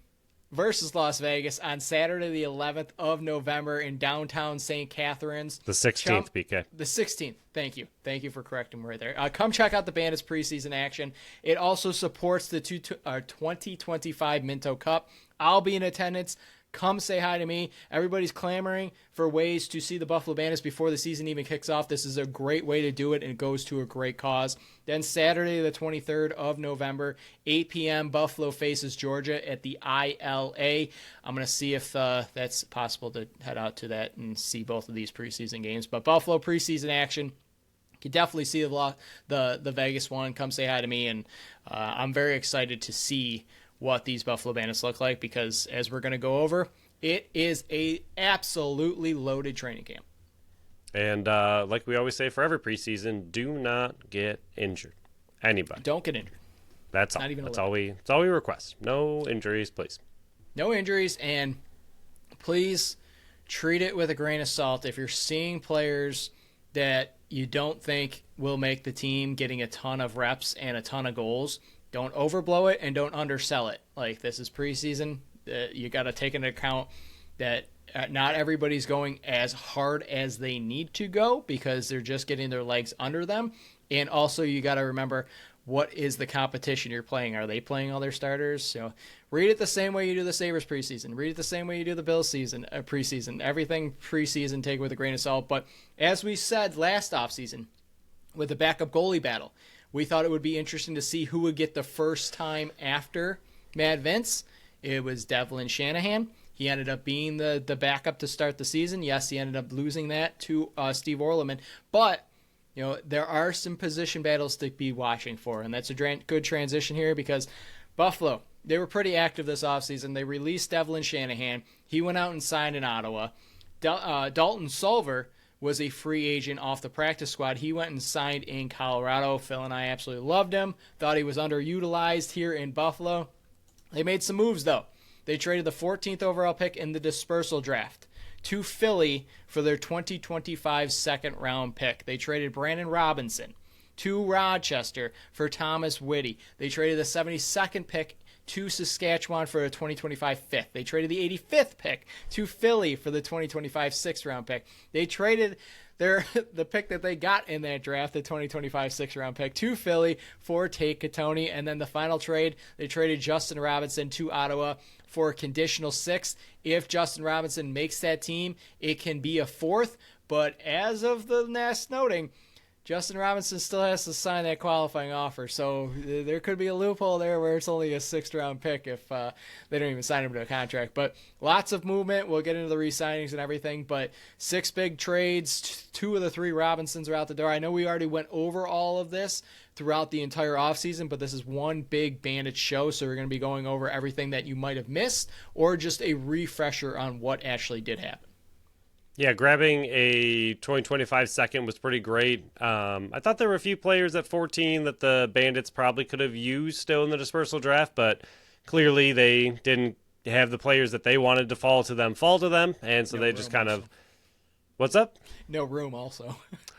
versus Las Vegas on Saturday, the 11th of November in downtown St. Catharines. The 16th, BK. The 16th. Thank you. Thank you for correcting me right there. Come check out the Bandits preseason action. It also supports the 2025 Minto Cup. I'll be in attendance. Come say hi to me. Everybody's clamoring for ways to see the Buffalo Bandits before the season even kicks off. This is a great way to do it, and it goes to a great cause. Then Saturday, the 23rd of November, 8 p.m., Buffalo faces Georgia at the ILA. I'm going to see if that's possible to head out to that and see both of these preseason games. But Buffalo preseason action, you can definitely see the Vegas one. Come say hi to me, and I'm very excited to see what these Buffalo Bandits look like, because as we're going to go over, it is a absolutely loaded training camp. And like we always say for every preseason, do not get injured. Anybody. Don't get injured. That's all. That's all we request. No injuries, please. No injuries, and please treat it with a grain of salt. If you're seeing players that you don't think will make the team getting a ton of reps and a ton of goals, don't overblow it and don't undersell it. Like, this is preseason. You got to take into account that not everybody's going as hard as they need to go because they're just getting their legs under them. And also, you got to remember, what is the competition you're playing? Are they playing all their starters? So read it the same way you do the Sabres preseason. Read it the same way you do the Bills preseason. Everything preseason, take it with a grain of salt. But as we said last offseason, with the backup goalie battle, we thought it would be interesting to see who would get the first time after Mad Vince. It was Devlin Shanahan. He ended up being the backup to start the season. Yes, he ended up losing that to Steve Orleman. But, there are some position battles to be watching for, and that's a good transition here, because Buffalo, they were pretty active this offseason. They released Devlin Shanahan. He went out and signed in Ottawa. Dalton Solver was a free agent off the practice squad. He went and signed in Colorado. Phil and I absolutely loved him. Thought he was underutilized here in Buffalo. They made some moves, though. They traded the 14th overall pick in the dispersal draft to Philly for their 2025 second-round pick. They traded Brandon Robinson to Rochester for Thomas Whitty. They traded the 72nd pick to Saskatchewan for a 2025 fifth. They traded the 85th pick to Philly for the 2025 sixth-round pick. They traded the pick that they got in that draft, the 2025 sixth-round pick, to Philly for Tate Katoni. And then the final trade, they traded Justin Robinson to Ottawa for a conditional sixth. If Justin Robinson makes that team, it can be a fourth. But as of the last noting, Justin Robinson still has to sign that qualifying offer, so there could be a loophole there where it's only a sixth-round pick if they don't even sign him to a contract. But lots of movement. We'll get into the re-signings and everything, but 6 big trades. 2 of the 3 Robinsons are out the door. I know we already went over all of this throughout the entire offseason, but this is one big Bandit show, so we're going to be going over everything that you might have missed or just a refresher on what actually did happen. Yeah, grabbing a 2025 second was pretty great. I thought there were a few players at 14 that the Bandits probably could have used still in the dispersal draft, but clearly they didn't have the players that they wanted to fall to them, and so they just kind of... What's up? No room also.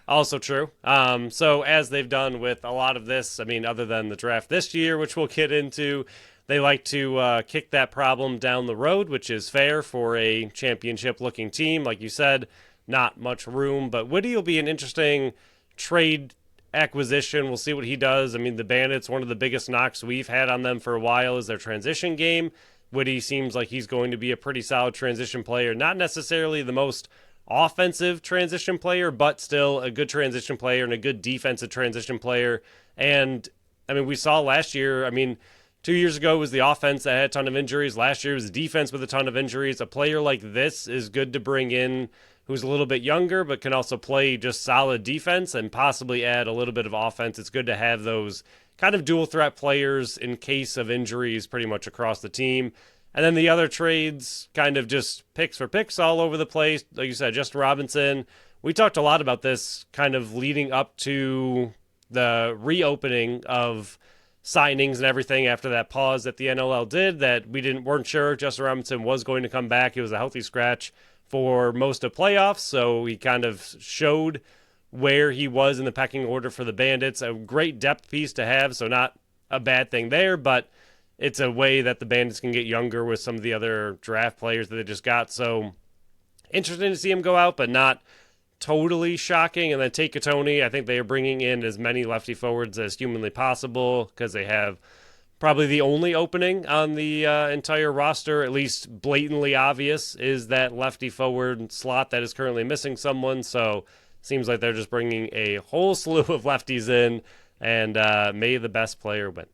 Also true. So as they've done with a lot of this, I mean, other than the draft this year, which we'll get into, they like to kick that problem down the road, which is fair for a championship-looking team. Like you said, not much room. But Whitty will be an interesting trade acquisition. We'll see what he does. I mean, the Bandits, one of the biggest knocks we've had on them for a while is their transition game. Woody seems like he's going to be a pretty solid transition player. Not necessarily the most offensive transition player, but still a good transition player and a good defensive transition player. And, I mean, we saw last year, I mean, 2 years ago was the offense that had a ton of injuries. Last year was the defense with a ton of injuries. A player like this is good to bring in who's a little bit younger but can also play just solid defense and possibly add a little bit of offense. It's good to have those kind of dual threat players in case of injuries pretty much across the team. And then the other trades, kind of just picks for picks all over the place. Like you said, Justin Robinson. We talked a lot about this kind of leading up to the reopening of signings and everything after that pause that the NLL did, that we weren't sure if Justin Robinson was going to come back. He was a healthy scratch for most of playoffs, so he kind of showed where he was in the pecking order for the Bandits. A great depth piece to have, so not a bad thing there, but it's a way that the Bandits can get younger with some of the other draft players that they just got. So interesting to see him go out, but not totally shocking. And then Tate Katoni, I think they are bringing in as many lefty forwards as humanly possible because they have probably the only opening on the entire roster, at least blatantly obvious, is that lefty forward slot that is currently missing someone. So seems like they're just bringing a whole slew of lefties in, and may the best player win.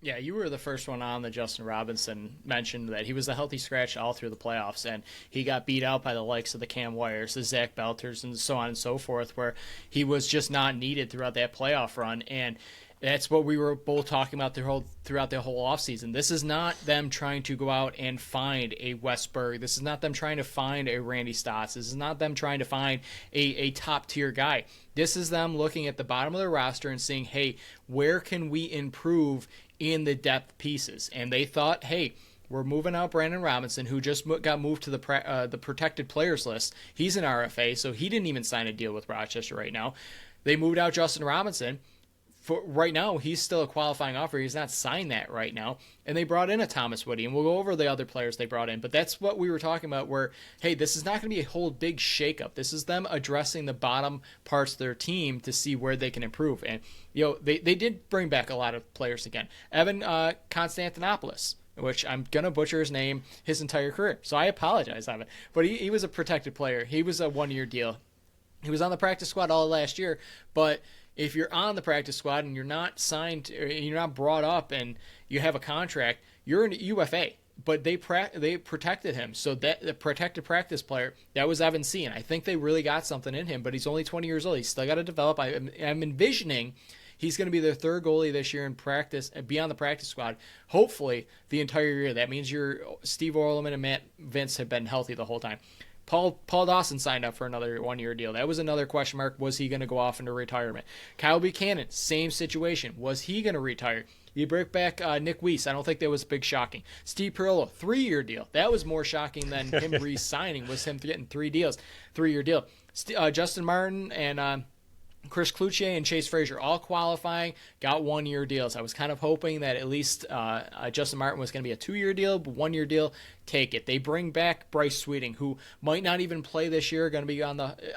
Yeah, you were the first one on that Justin Robinson mentioned that he was a healthy scratch all through the playoffs, and he got beat out by the likes of the Cam Wires, the Zach Belters, and so on and so forth, where he was just not needed throughout that playoff run. And that's what we were both talking about throughout the whole offseason. This is not them trying to go out and find a Westberg. This is not them trying to find a Randy Stotts. This is not them trying to find a top-tier guy. This is them looking at the bottom of their roster and saying, hey, where can we improve in the depth pieces? And they thought, hey, we're moving out Brandon Robinson, who just got moved to the protected players list. He's an RFA, so he didn't even sign a deal with Rochester right now. They moved out Justin Robinson. For right now, he's still a qualifying offer. He's not signed that right now. And they brought in a Thomas Woody, and we'll go over the other players they brought in. But that's what we were talking about where, hey, this is not going to be a whole big shakeup. This is them addressing the bottom parts of their team to see where they can improve. And, they did bring back a lot of players again. Evan Constantinopoulos, which I'm going to butcher his name his entire career. So I apologize, Evan. But he was a protected player. He was a one-year deal. He was on the practice squad all last year, but if you're on the practice squad and you're not signed, or you're not brought up and you have a contract, you're an UFA. But they protected him. So that the protected practice player, that was Evan C. And I think they really got something in him, but he's only 20 years old. He's still got to develop. I'm envisioning he's going to be their third goalie this year in practice and be on the practice squad, hopefully the entire year. That means your Steve Orleman and Matt Vince have been healthy the whole time. Paul Dawson signed up for another one-year deal. That was another question mark. Was he going to go off into retirement? Kyle Buchanan, same situation. Was he going to retire? You bring back Nick Weiss. I don't think that was big shocking. Steve Perillo, 3-year deal. That was more shocking than him re-signing, was him getting 3-year deal. Justin Martin and Chris Cloutier and Chase Frazier all qualifying, got 1-year deals. I was kind of hoping that at least Justin Martin was going to be a 2-year deal, but 1-year deal, take it. They bring back Bryce Sweeting, who might not even play this year,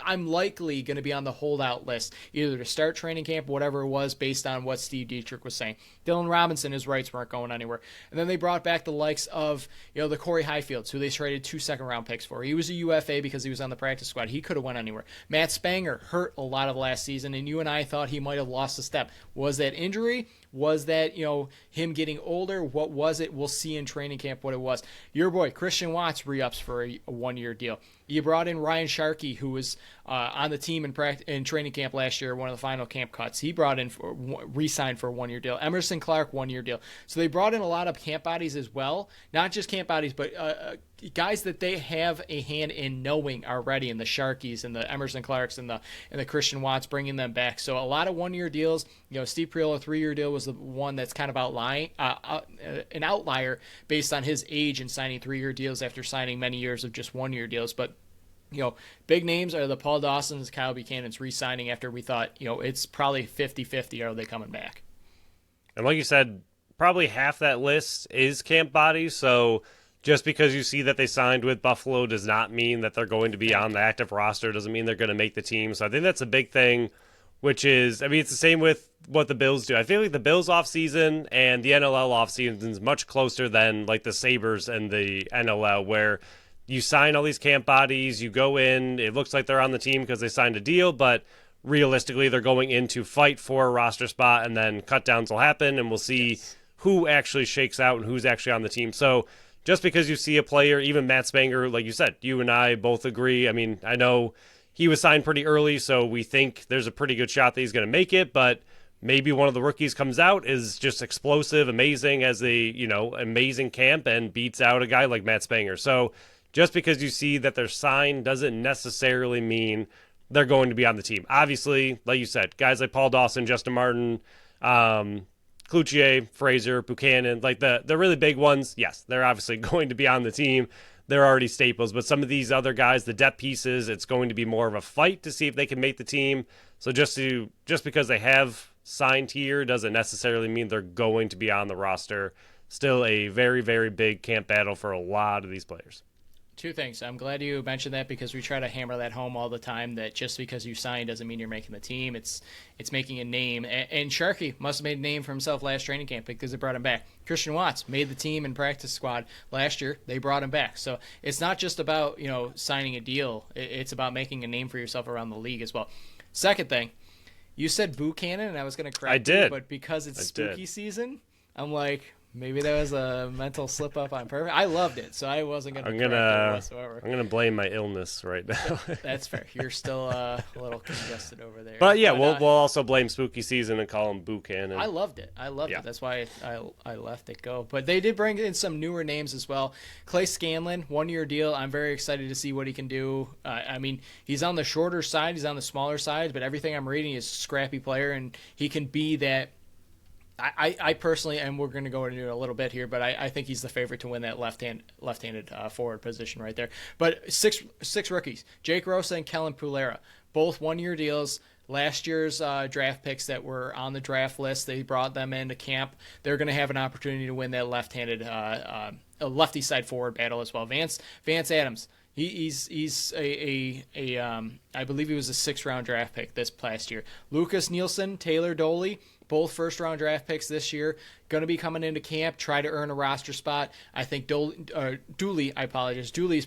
I'm likely going to be on the holdout list, either to start training camp, whatever it was, based on what Steve Dietrich was saying. Dylan Robinson, his rights weren't going anywhere. And then they brought back the likes of, the Corey Highfields, who they traded 2 second-round picks for. He was a UFA because he was on the practice squad. He could have went anywhere. Matt Spanger hurt a lot of last season, and you and I thought he might have lost a step. Was that injury? Was that, him getting older? What was it? We'll see in training camp what it was. Your boy, Christian Watts, re-ups for a 1-year deal. You brought in Ryan Sharkey, who was on the team in training camp last year, one of the final camp cuts. He brought in, re-signed for a 1-year deal. Emerson Clark, 1-year deal. So they brought in a lot of camp bodies as well. Not just camp bodies, but guys that they have a hand in knowing already, and the Sharkies and the Emerson Clarks and the Christian Watts, bringing them back. So a lot of 1-year deals. Steve Priolo, 3-year deal was the one that's kind of an outlier based on his age and signing 3-year deals after signing many years of just 1-year deals. But big names are the Paul Dawsons, Kyle Buchanan's re-signing after we thought, it's probably 50-50. Are they coming back? And like you said, probably half that list is camp bodies. So just because you see that they signed with Buffalo does not mean that they're going to be on the active roster. Doesn't mean they're going to make the team. So I think that's a big thing which is, I mean, it's the same with what the Bills do. I feel like the Bills offseason and the NLL offseason is much closer than like the Sabres and the NLL, where you sign all these camp bodies, you go in, it looks like they're on the team because they signed a deal, but realistically they're going in to fight for a roster spot, and then cut downs will happen, and we'll see who actually shakes out and who's actually on the team. So just because you see a player, even Matt Spanger, like you said, you and I both agree. I mean, I know he was signed pretty early, so we think there's a pretty good shot that he's going to make it, but maybe one of the rookies comes out, is just explosive, amazing, as a, amazing camp, and beats out a guy like Matt Spanger. So just because you see that they're signed doesn't necessarily mean they're going to be on the team. Obviously, like you said, guys like Paul Dawson, Justin Martin, Cloutier, Fraser, Buchanan, like the really big ones, yes, they're obviously going to be on the team. They're already staples. But some of these other guys, the depth pieces, it's going to be more of a fight to see if they can make the team. So just because they have signed here doesn't necessarily mean they're going to be on the roster. Still a very, very big camp battle for a lot of these players. Two things. I'm glad you mentioned that, because we try to hammer that home all the time, that just because you sign doesn't mean you're making the team. It's making a name. And Sharkey must have made a name for himself last training camp because they brought him back. Christian Watts made the team and practice squad last year. They brought him back. So it's not just about, signing a deal. It's about making a name for yourself around the league as well. Second thing, you said Buchanan, and I was going to correct you, but because it's spooky season, I'm like, maybe that was a mental slip up on purpose. I loved it, so I wasn't going to correct it whatsoever. I'm going to blame my illness right now. That's fair. You're still a little congested over there. But yeah, we'll also blame spooky season and call him Buchanan. I loved it. It. That's why I let it go. But they did bring in some newer names as well. Clay Scanlon, 1-year deal. I'm very excited to see what he can do. I mean, he's on the shorter side. He's on the smaller side. But everything I'm reading is a scrappy player, and he can be that. I personally, and we're going to go into it a little bit here, but I think he's the favorite to win that left-handed forward position right there. But six rookies: Jake Rosa and Kellen Pulera, both 1-year deals. Last year's draft picks that were on the draft list, they brought them into camp. They're going to have an opportunity to win that left-handed lefty side forward battle as well. Vance Adams. He's I believe he was a 6th-round draft pick this past year. Lucas Nielsen, Taylor Doley, both first-round draft picks this year, going to be coming into camp, try to earn a roster spot. I think Dooley's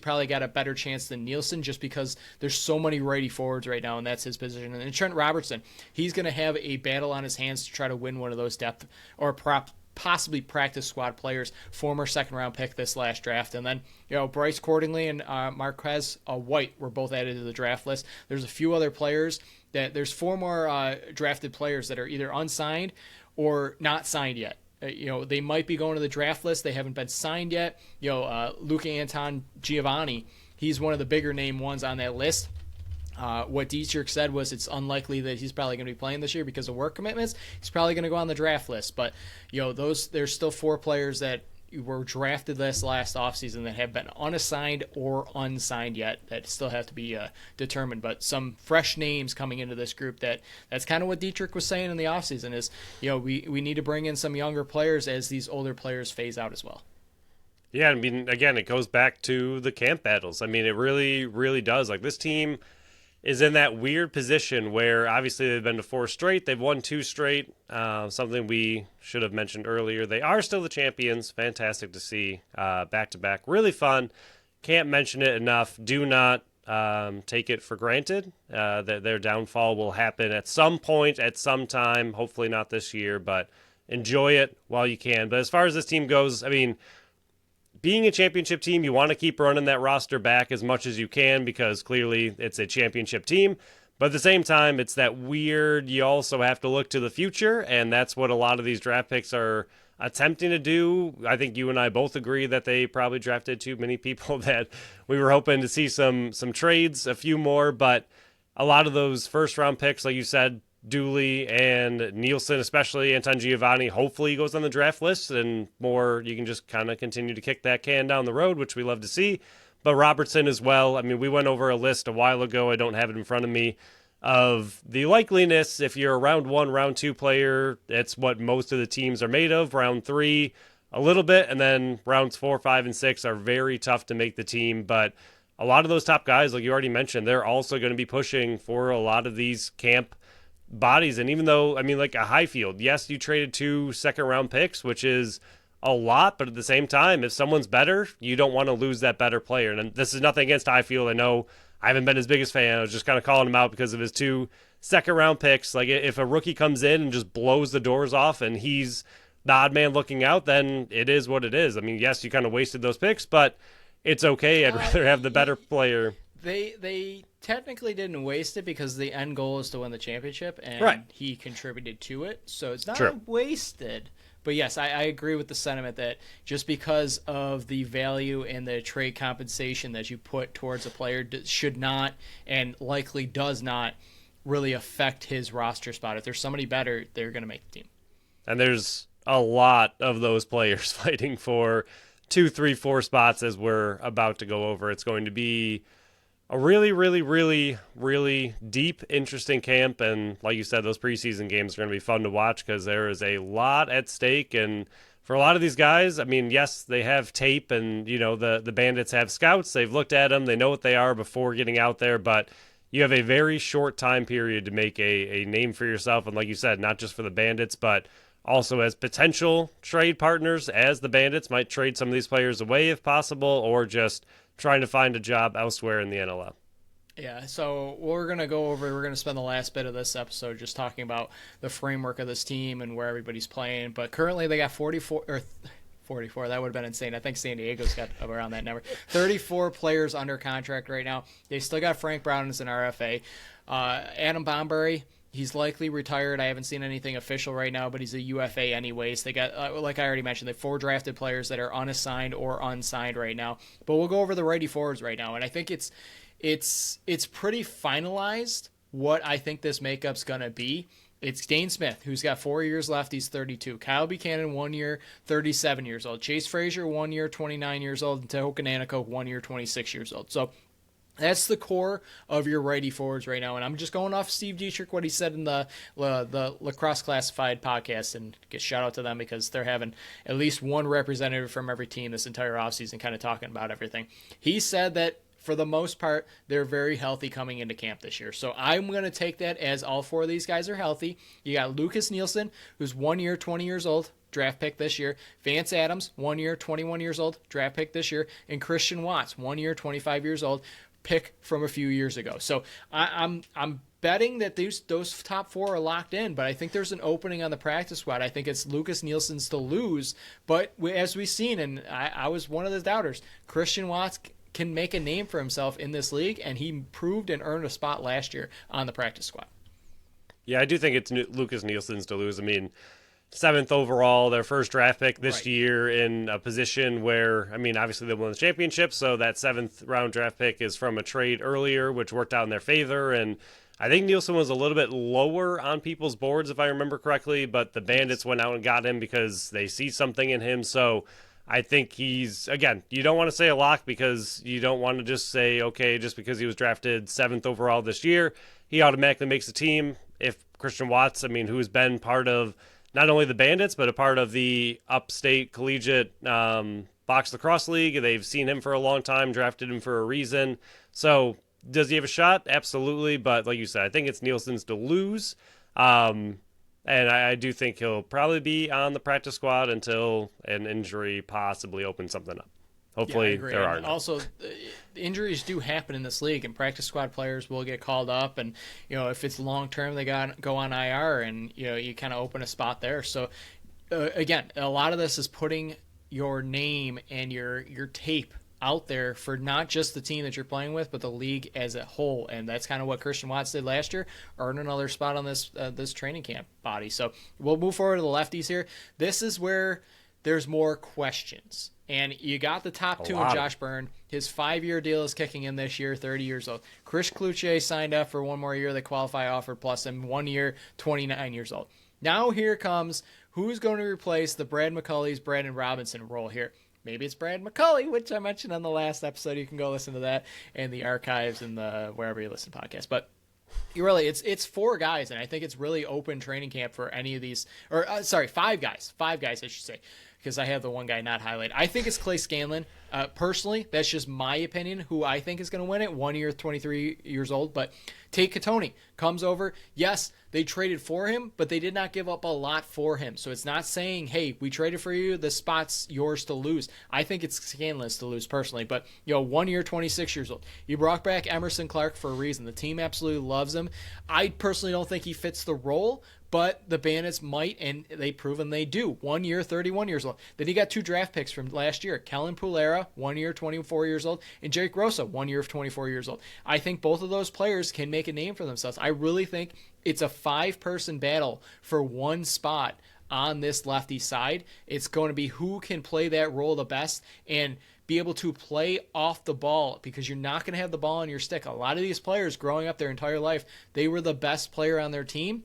probably got a better chance than Nielsen, just because there's so many righty forwards right now, and that's his position. And Trent Robertson, he's going to have a battle on his hands to try to win one of those depth or possibly practice squad players, former 2nd-round pick this last draft. And then, Bryce Cordingley and Marquez White were both added to the draft list. There's a few other players there's 4 more drafted players that are either unsigned or not signed yet. They might be going to the draft list. They haven't been signed yet. Luca Anton Giovanni, he's one of the bigger name ones on that list. What Dietrich said was it's unlikely that he's probably going to be playing this year because of work commitments. He's probably going to go on the draft list. But, there's still 4 players that were drafted this last offseason that have been unassigned or unsigned yet that still have to be determined. But some fresh names coming into this group that's kind of what Dietrich was saying in the offseason is, we need to bring in some younger players as these older players phase out as well. Yeah, I mean, again, it goes back to the camp battles. I mean, it really, really does. Like, this team is in that weird position where obviously they've been to 4 straight. They've won 2 straight, something we should have mentioned earlier. They are still the champions. Fantastic to see back-to-back. Really fun. Can't mention it enough. Do not take it for granted that their downfall will happen at some point, at some time. Hopefully not this year, but enjoy it while you can. But as far as this team goes, I mean, being a championship team, you want to keep running that roster back as much as you can because clearly it's a championship team. But at the same time, it's that weird, you also have to look to the future, and that's what a lot of these draft picks are attempting to do. I think you and I both agree that they probably drafted too many people that we were hoping to see some trades, a few more, but a lot of those first-round picks, like you said, Dooley and Nielsen, especially Anton Giovanni, hopefully he goes on the draft list, and more you can just kind of continue to kick that can down the road, which we love to see. But Robertson as well. I mean, we went over a list a while ago. I don't have it in front of me of the likeliness. If you're a round 1, round 2 player, it's what most of the teams are made of. Round 3, a little bit, and then rounds 4, 5, and 6 are very tough to make the team. But a lot of those top guys, like you already mentioned, they're also going to be pushing for a lot of these camp bodies. And even though, I mean, like a Highfield, yes, you traded 2 second-round picks, which is a lot, but at the same time, if someone's better, you don't want to lose that better player. And this is nothing against Highfield. I know I haven't been his biggest fan. I was just kind of calling him out because of his 2 second-round picks. Like, if a rookie comes in and just blows the doors off and he's the odd man looking out, then it is what it is. I mean, yes, you kind of wasted those picks, but it's okay. I'd rather have the better player. They technically didn't waste it because the end goal is to win the championship, and he contributed to it. So it's not wasted. But yes, I agree with the sentiment that just because of the value and the trade compensation that you put towards a player should not and likely does not really affect his roster spot. If there's somebody better, they're going to make the team. And there's a lot of those players fighting for 2, 3, 4 spots as we're about to go over. It's going to be a really, really, really, really deep, interesting camp. And like you said, those preseason games are going to be fun to watch because there is a lot at stake. And for a lot of these guys, I mean, yes, they have tape and, you know, the Bandits have scouts. They've looked at them. They know what they are before getting out there. But you have a very short time period to make a name for yourself. And like you said, not just for the Bandits, but also as potential trade partners, as the Bandits might trade some of these players away if possible, or just trying to find a job elsewhere in the NLL. Yeah, so we're going to spend the last bit of this episode just talking about the framework of this team and where everybody's playing. But currently they got 44, that would have been insane. I think San Diego's got around that number. 34 players under contract right now. They still got Frank Brown as an RFA. Adam Bomberry, he's likely retired. I haven't seen anything official right now, but he's a UFA anyways. They got, like I already mentioned, they have 4 drafted players that are unassigned or unsigned right now. But we'll go over the righty forwards right now, and I think it's pretty finalized what I think this makeup's going to be. It's Dane Smith, who's got 4 years left. He's 32. Kyle Buchanan, 1 year, 37 years old. Chase Frazier, 1 year, 29 years old. And Teho Kananako, 1 year, 26 years old. So that's the core of your righty forwards right now. And I'm just going off Steve Dietrich, what he said in the Lacrosse Classified podcast. And shout out to them because they're having at least one representative from every team this entire offseason kind of talking about everything. He said that for the most part, they're very healthy coming into camp this year. So I'm going to take that as all 4 of these guys are healthy. You got Lucas Nielsen, who's 1 year, 20 years old, draft pick this year. Vance Adams, 1 year, 21 years old, draft pick this year. And Christian Watts, 1 year, 25 years old, pick from a few years ago. So I'm betting that those top 4 are locked in, but I think there's an opening on the practice squad. I think it's Lucas Nielsen's to lose. But as we've seen, and I was one of the doubters, Christian Watts can make a name for himself in this league, and he proved and earned a spot last year on the practice squad. Yeah, I do think it's Lucas Nielsen's to lose. I mean, 7th overall, their first draft pick this year in a position where, I mean, obviously they won the championship, so that 7th round draft pick is from a trade earlier, which worked out in their favor, and I think Nielsen was a little bit lower on people's boards, if I remember correctly, but the Bandits went out and got him because they see something in him, so I think he's, again, you don't want to say a lock because you don't want to just say, okay, just because he was drafted 7th overall this year, he automatically makes the team. If Christian Watts, I mean, who's been part of not only the Bandits, but a part of the Upstate Collegiate Box Lacrosse League, they've seen him for a long time, drafted him for a reason. So does he have a shot? Absolutely. But like you said, I think it's Nielsen's to lose. And I do think he'll probably be on the practice squad until an injury possibly opens something up. Hopefully there are none. Also, injuries do happen in this league, and practice squad players will get called up. And, you know, if it's long-term, they go on IR, and, you know, you kind of open a spot there. So, again, a lot of this is putting your name and your tape out there for not just the team that you're playing with, but the league as a whole. And that's kind of what Christian Watts did last year, earned another spot on this training camp body. So we'll move forward to the lefties here. This is where there's more questions. And you got the top 2 in Josh Byrne. His 5-year deal is kicking in this year, 30 years old. Chris Cloutier signed up for 1 more year. The qualify offer plus him 1 year, 29 years old. Now here comes who's going to replace the Brad McCulley's Brandon Robinson role here. Maybe it's Brad McCulley, which I mentioned on the last episode. You can go listen to that in the archives and the wherever you listen to podcasts. But it's 4 guys, and I think it's really open training camp for any of these. Or 5 guys. 5 guys, I should say, because I have the one guy not highlighted. I think it's Clay Scanlon, Personally, that's just my opinion, who I think is going to win it. 1 year, 23 years old. But Tate Katoni comes over. Yes, they traded for him, but they did not give up a lot for him. So it's not saying, hey, we traded for you, the spot's yours to lose. I think it's Scanlon's to lose personally. But, 1 year, 26 years old. You brought back Emerson Clark for a reason. The team absolutely loves him. I personally don't think he fits the role, but the Bandits might, and they've proven they do. 1 year, 31 years old. Then you got 2 draft picks from last year. Kellen Pulera, 1 year, 24 years old, and Jake Rosa, 1 year of 24 years old. I think both of those players can make a name for themselves. I really think it's a 5-person battle for one spot on this lefty side. It's going to be who can play that role the best and be able to play off the ball, because you're not going to have the ball on your stick. A lot of these players growing up their entire life, they were the best player on their team.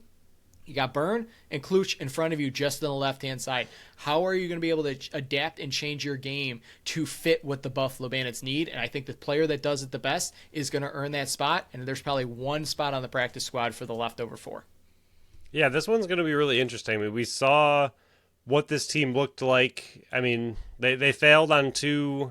You got Byrne and Kluch in front of you just on the left-hand side. How are you going to be able to adapt and change your game to fit what the Buffalo Bandits need? And I think the player that does it the best is going to earn that spot, and there's probably one spot on the practice squad for the leftover 4. Yeah, this one's going to be really interesting. I mean, we saw what this team looked like. I mean, they failed on 2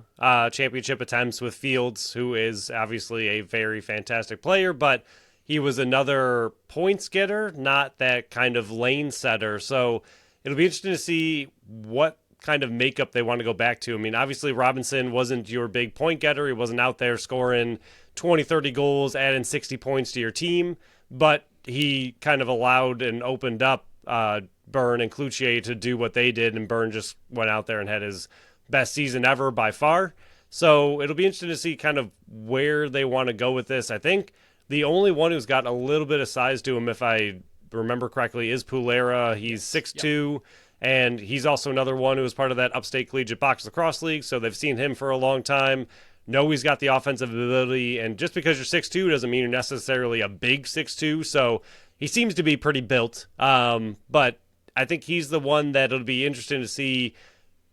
championship attempts with Fields, who is obviously a very fantastic player, but he was another points getter, not that kind of lane setter. So it'll be interesting to see what kind of makeup they want to go back to. I mean, obviously Robinson wasn't your big point getter. He wasn't out there scoring 20, 30 goals, adding 60 points to your team, but he kind of allowed and opened up Byrne and Cloutier to do what they did, and Byrne just went out there and had his best season ever by far. So it'll be interesting to see kind of where they want to go with this. I think the only one who's got a little bit of size to him, if I remember correctly, is Pulera. He's 6'2", and he's also another one who was part of that Upstate Collegiate Box Lacrosse League, so they've seen him for a long time. Know he's got the offensive ability, and just because you're 6'2" doesn't mean you're necessarily a big 6'2", so he seems to be pretty built. But I think he's the one that it'll be interesting to see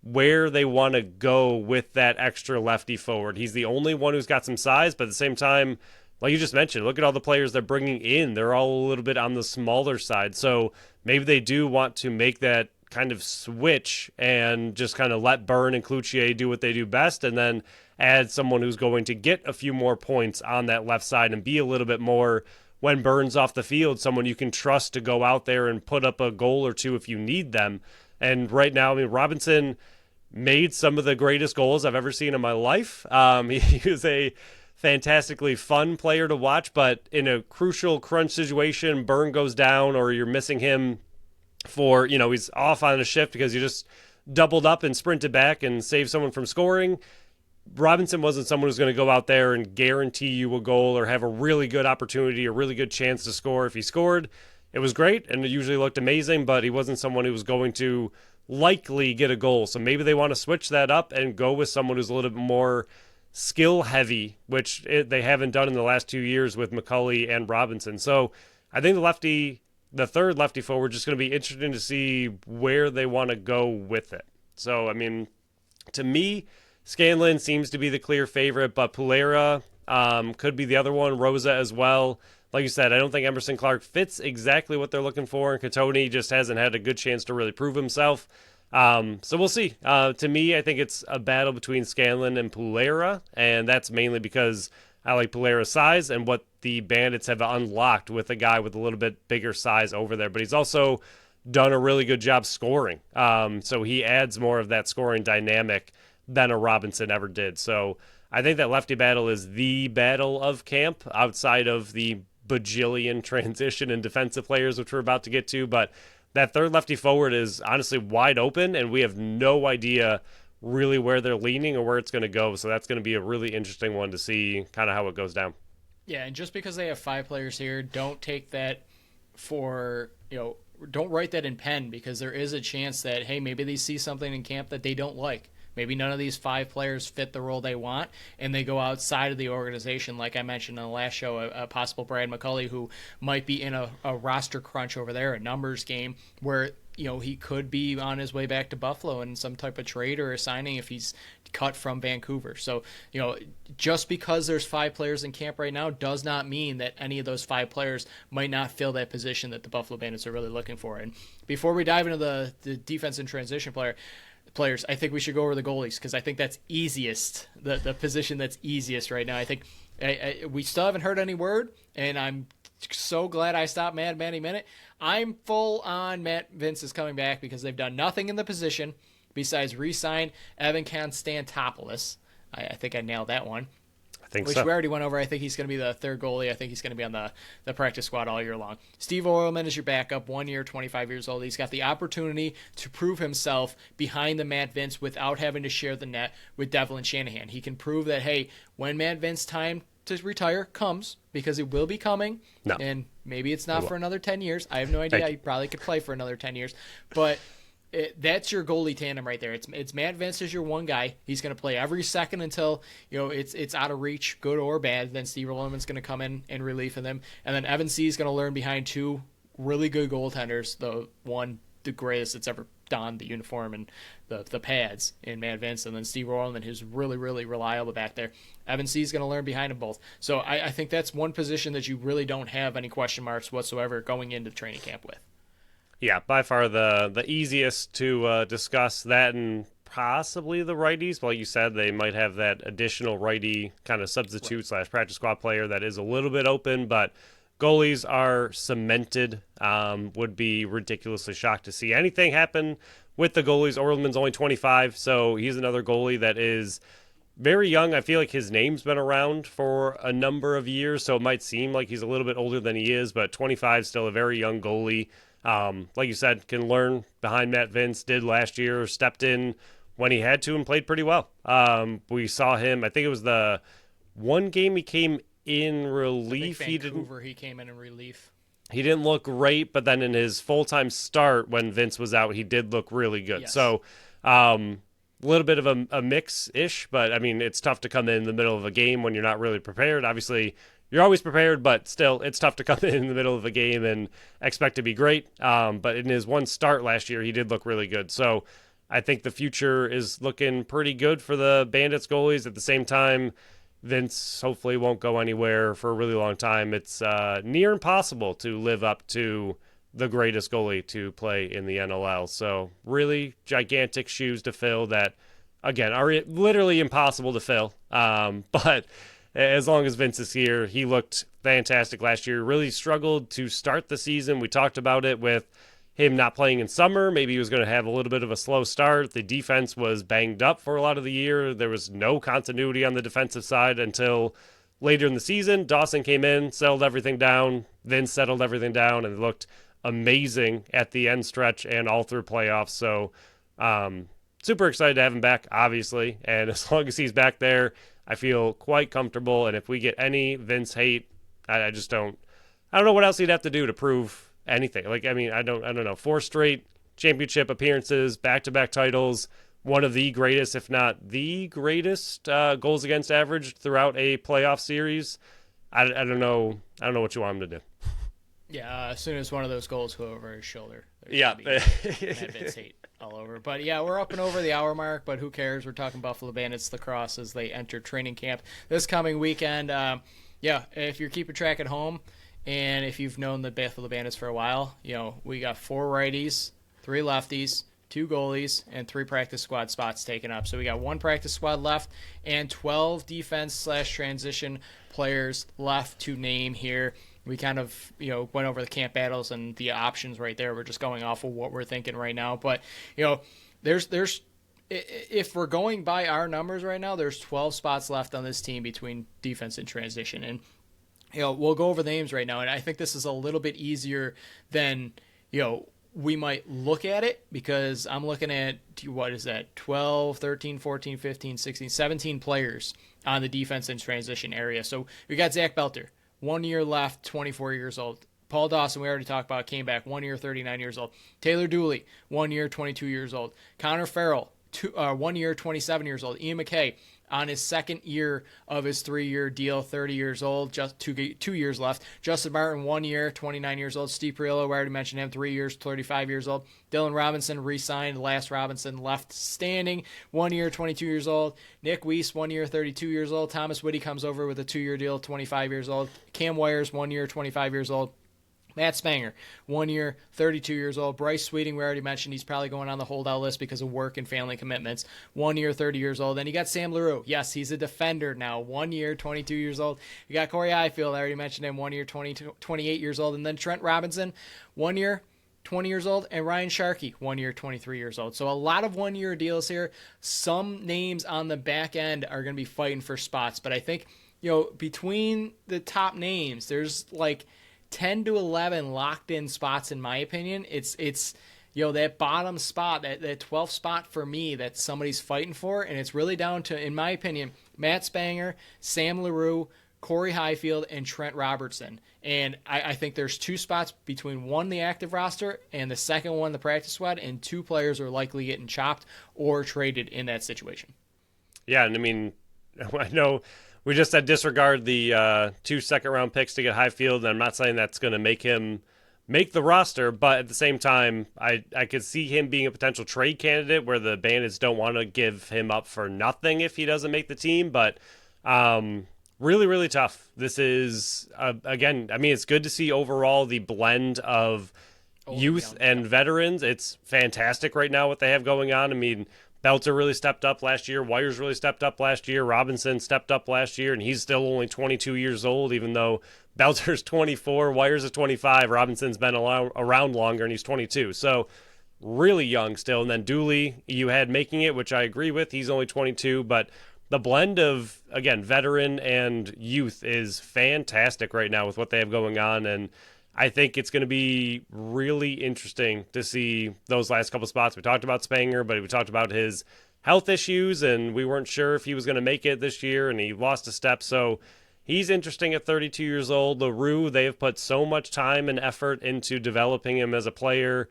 where they want to go with that extra lefty forward. He's the only one who's got some size, but at the same time, like you just mentioned, look at all the players they're bringing in. They're all a little bit on the smaller side. So maybe they do want to make that kind of switch and just kind of let Byrne and Cloutier do what they do best, and then add someone who's going to get a few more points on that left side and be a little bit more, when Byrne's off the field, someone you can trust to go out there and put up a goal or two if you need them. And right now, I mean, Robinson made some of the greatest goals I've ever seen in my life. He was a fantastically fun player to watch, but in a crucial crunch situation, Byrne goes down or you're missing him for, he's off on a shift because you just doubled up and sprinted back and saved someone from scoring. Robinson wasn't someone who's going to go out there and guarantee you a goal or have a really good opportunity, a really good chance to score. If he scored, it was great and it usually looked amazing, but he wasn't someone who was going to likely get a goal. So maybe they want to switch that up and go with someone who's a little bit more skill heavy, which they haven't done in the last 2 years with McCulley and Robinson. So I think the third lefty forward, just going to be interesting to see where they want to go with it. So, I mean, to me, Scanlon seems to be the clear favorite, but Pulera could be the other one, Rosa as well. Like you said, I don't think Emerson Clark fits exactly what they're looking for, and Katoni just hasn't had a good chance to really prove himself. So we'll see. To me, I think it's a battle between Scanlon and Pulera, and that's mainly because I like Pulera's size and what the Bandits have unlocked with a guy with a little bit bigger size over there. But he's also done a really good job scoring. So he adds more of that scoring dynamic than a Robinson ever did. So I think that lefty battle is the battle of camp outside of the bajillion transition and defensive players, which we're about to get to. But that third lefty forward is honestly wide open, and we have no idea really where they're leaning or where it's going to go. So that's going to be a really interesting one to see kind of how it goes down. Yeah, and just because they have 5 players here, don't take that for, don't write that in pen, because there is a chance that, hey, maybe they see something in camp that they don't like. Maybe none of these 5 players fit the role they want, and they go outside of the organization. Like I mentioned on the last show, a possible Brad McCulley who might be in a roster crunch over there, a numbers game, where he could be on his way back to Buffalo in some type of trade or a signing if he's cut from Vancouver. So, just because there's 5 players in camp right now does not mean that any of those 5 players might not fill that position that the Buffalo Bandits are really looking for. And before we dive into the defense and transition player, players. I think we should go over the goalies because I think that's easiest, the position that's easiest right now. I think we still haven't heard any word, and I'm so glad I stopped Mad Manny Minute. I'm full on Matt Vince is coming back because they've done nothing in the position besides re-sign Evan Konstantopoulos. I think I nailed that one. Which we already went over. I think he's going to be the third goalie. I think he's going to be on the practice squad all year long. Steve Oilman is your backup, 1 year, 25 years old. He's got the opportunity to prove himself behind the Matt Vince without having to share the net with Devlin Shanahan. He can prove that, hey, when Matt Vince time to retire comes, because it will be coming, and maybe it's not for another 10 years. I have no idea. He probably could play for another 10 years. But that's your goalie tandem right there. It's Matt Vince is your one guy. He's going to play every second until it's out of reach, good or bad. Then Steve Rollman's going to come in and relieve him, and then Evan C is going to learn behind two really good goaltenders. The greatest that's ever donned the uniform and the pads in Matt Vince, and then Steve Rollman, who's really really reliable back there. Evan C is going to learn behind them both. So I think that's one position that you really don't have any question marks whatsoever going into training camp with. Yeah, by far the easiest to discuss that, and possibly the righties. Like you said, they might have that additional righty kind of substitute / practice squad player that is a little bit open, but goalies are cemented. Would be ridiculously shocked to see anything happen with the goalies. Orlandman's only 25, so he's another goalie that is very young. I feel like his name's been around for a number of years, so it might seem like he's a little bit older than he is, but 25 still a very young goalie. Like you said, can learn behind Matt Vince, did last year, stepped in when he had to and played pretty well. We saw him, I think it was the one game he came in relief. He came in relief. He didn't look great, but then in his full-time start when Vince was out, he did look really good. Yes. So a little bit of a mix-ish, but, I mean, it's tough to come in the middle of a game when you're not really prepared. Obviously, you're always prepared, but still, it's tough to come in the middle of a game and expect to be great. But in his one start last year, he did look really good. So I think the future is looking pretty good for the Bandits goalies. At the same time, Vince hopefully won't go anywhere for a really long time. It's near impossible to live up to the greatest goalie to play in the NLL. So really gigantic shoes to fill that, again, are literally impossible to fill. But as long as Vince is here, he looked fantastic last year. Really struggled to start the season. We talked about it with him not playing in summer. Maybe he was going to have a little bit of a slow start. The defense was banged up for a lot of the year. There was no continuity on the defensive side until later in the season. Dawson came in, settled everything down. Vince settled everything down and looked amazing at the end stretch and all through playoffs. So super excited to have him back, obviously. And as long as he's back there, I feel quite comfortable, and if we get any Vince hate, I just don't. I don't know what else he'd have to do to prove anything. Like, I mean, I don't know. 4 straight championship appearances, back-to-back titles, one of the greatest, if not the greatest, goals against average throughout a playoff series. I don't know. I don't know what you want him to do. Yeah, as soon as one of those goals go over his shoulder, yeah, Vince hate all over. But yeah, we're up and over the hour mark, but who cares? We're talking Buffalo Bandits lacrosse as they enter training camp this coming weekend. If you're keeping track at home, and if you've known the Buffalo Bandits for a while, we got 4 righties, 3 lefties, 2 goalies, and 3 practice squad spots taken up. So we got 1 practice squad left and 12 defense/transition players left to name here. We kind of, went over the camp battles and the options right there. We're just going off of what we're thinking right now. But, there's if we're going by our numbers right now, there's 12 spots left on this team between defense and transition. And, we'll go over the names right now. And I think this is a little bit easier than, we might look at it, because I'm looking at, 12, 13, 14, 15, 16, 17 players on the defense and transition area. So we got Zach Belter. 1 year left, 24 years old. Paul Dawson, we already talked about, came back, 1 year, 39 years old. Taylor Dooley, 1 year, 22 years old. Connor Farrell, 1 year, 27 years old. Ian McKay, on his second year of his 3-year deal, 30 years old, just 2 years left. Justin Martin, 1 year, 29 years old. Steve Perillo, we already mentioned him, 3 years, 35 years old. Dylan Robinson re-signed. Last Robinson left standing, 1 year, 22 years old. Nick Weiss, 1 year, 32 years old. Thomas Whitty comes over with a 2-year deal, 25 years old. Cam Wires, 1 year, 25 years old. Matt Spanger, 1 year, 32 years old. Bryce Sweeting, we already mentioned, he's probably going on the holdout list because of work and family commitments. 1 year, 30 years old. Then you got Sam LaRue. Yes, he's a defender now. 1 year, 22 years old. You got Corey Highfield, I already mentioned him, 1 year, 28 years old. And then Trent Robinson, 1 year, 20 years old, and Ryan Sharkey, 1 year, 23 years old. So a lot of 1 year deals here. Some names on the back end are going to be fighting for spots, but I think, between the top names, there's like 10 to 11 locked in spots in my opinion. It's that bottom spot, that 12th spot for me that somebody's fighting for, and it's really down to, in my opinion, Matt Spanger, Sam LaRue, Corey Highfield, and Trent Robertson. And I think there's 2 spots between one, the active roster, and the second one, the practice squad, and 2 players are likely getting chopped or traded in that situation. Yeah, and I mean, I know we just said disregard the 2 second-round picks to get Highfield, and I'm not saying that's going to make him make the roster, but at the same time, I could see him being a potential trade candidate where the Bandits don't want to give him up for nothing if he doesn't make the team, but really, really tough. This is, again, I mean, it's good to see overall the blend of youth and veterans. It's fantastic right now what they have going on. I mean, Belter really stepped up last year. Wires really stepped up last year. Robinson stepped up last year, and he's still only 22 years old, even though Belter's 24, Wires is 25. Robinson's been around longer, and he's 22. So really young still. And then Dooley, you had making it, which I agree with. He's only 22, but the blend of, again, veteran and youth is fantastic right now with what they have going on, and I think it's going to be really interesting to see those last couple spots. We talked about Spanger, but we talked about his health issues, and we weren't sure if he was going to make it this year, and he lost a step. So he's interesting at 32 years old. LaRue, they have put so much time and effort into developing him as a player.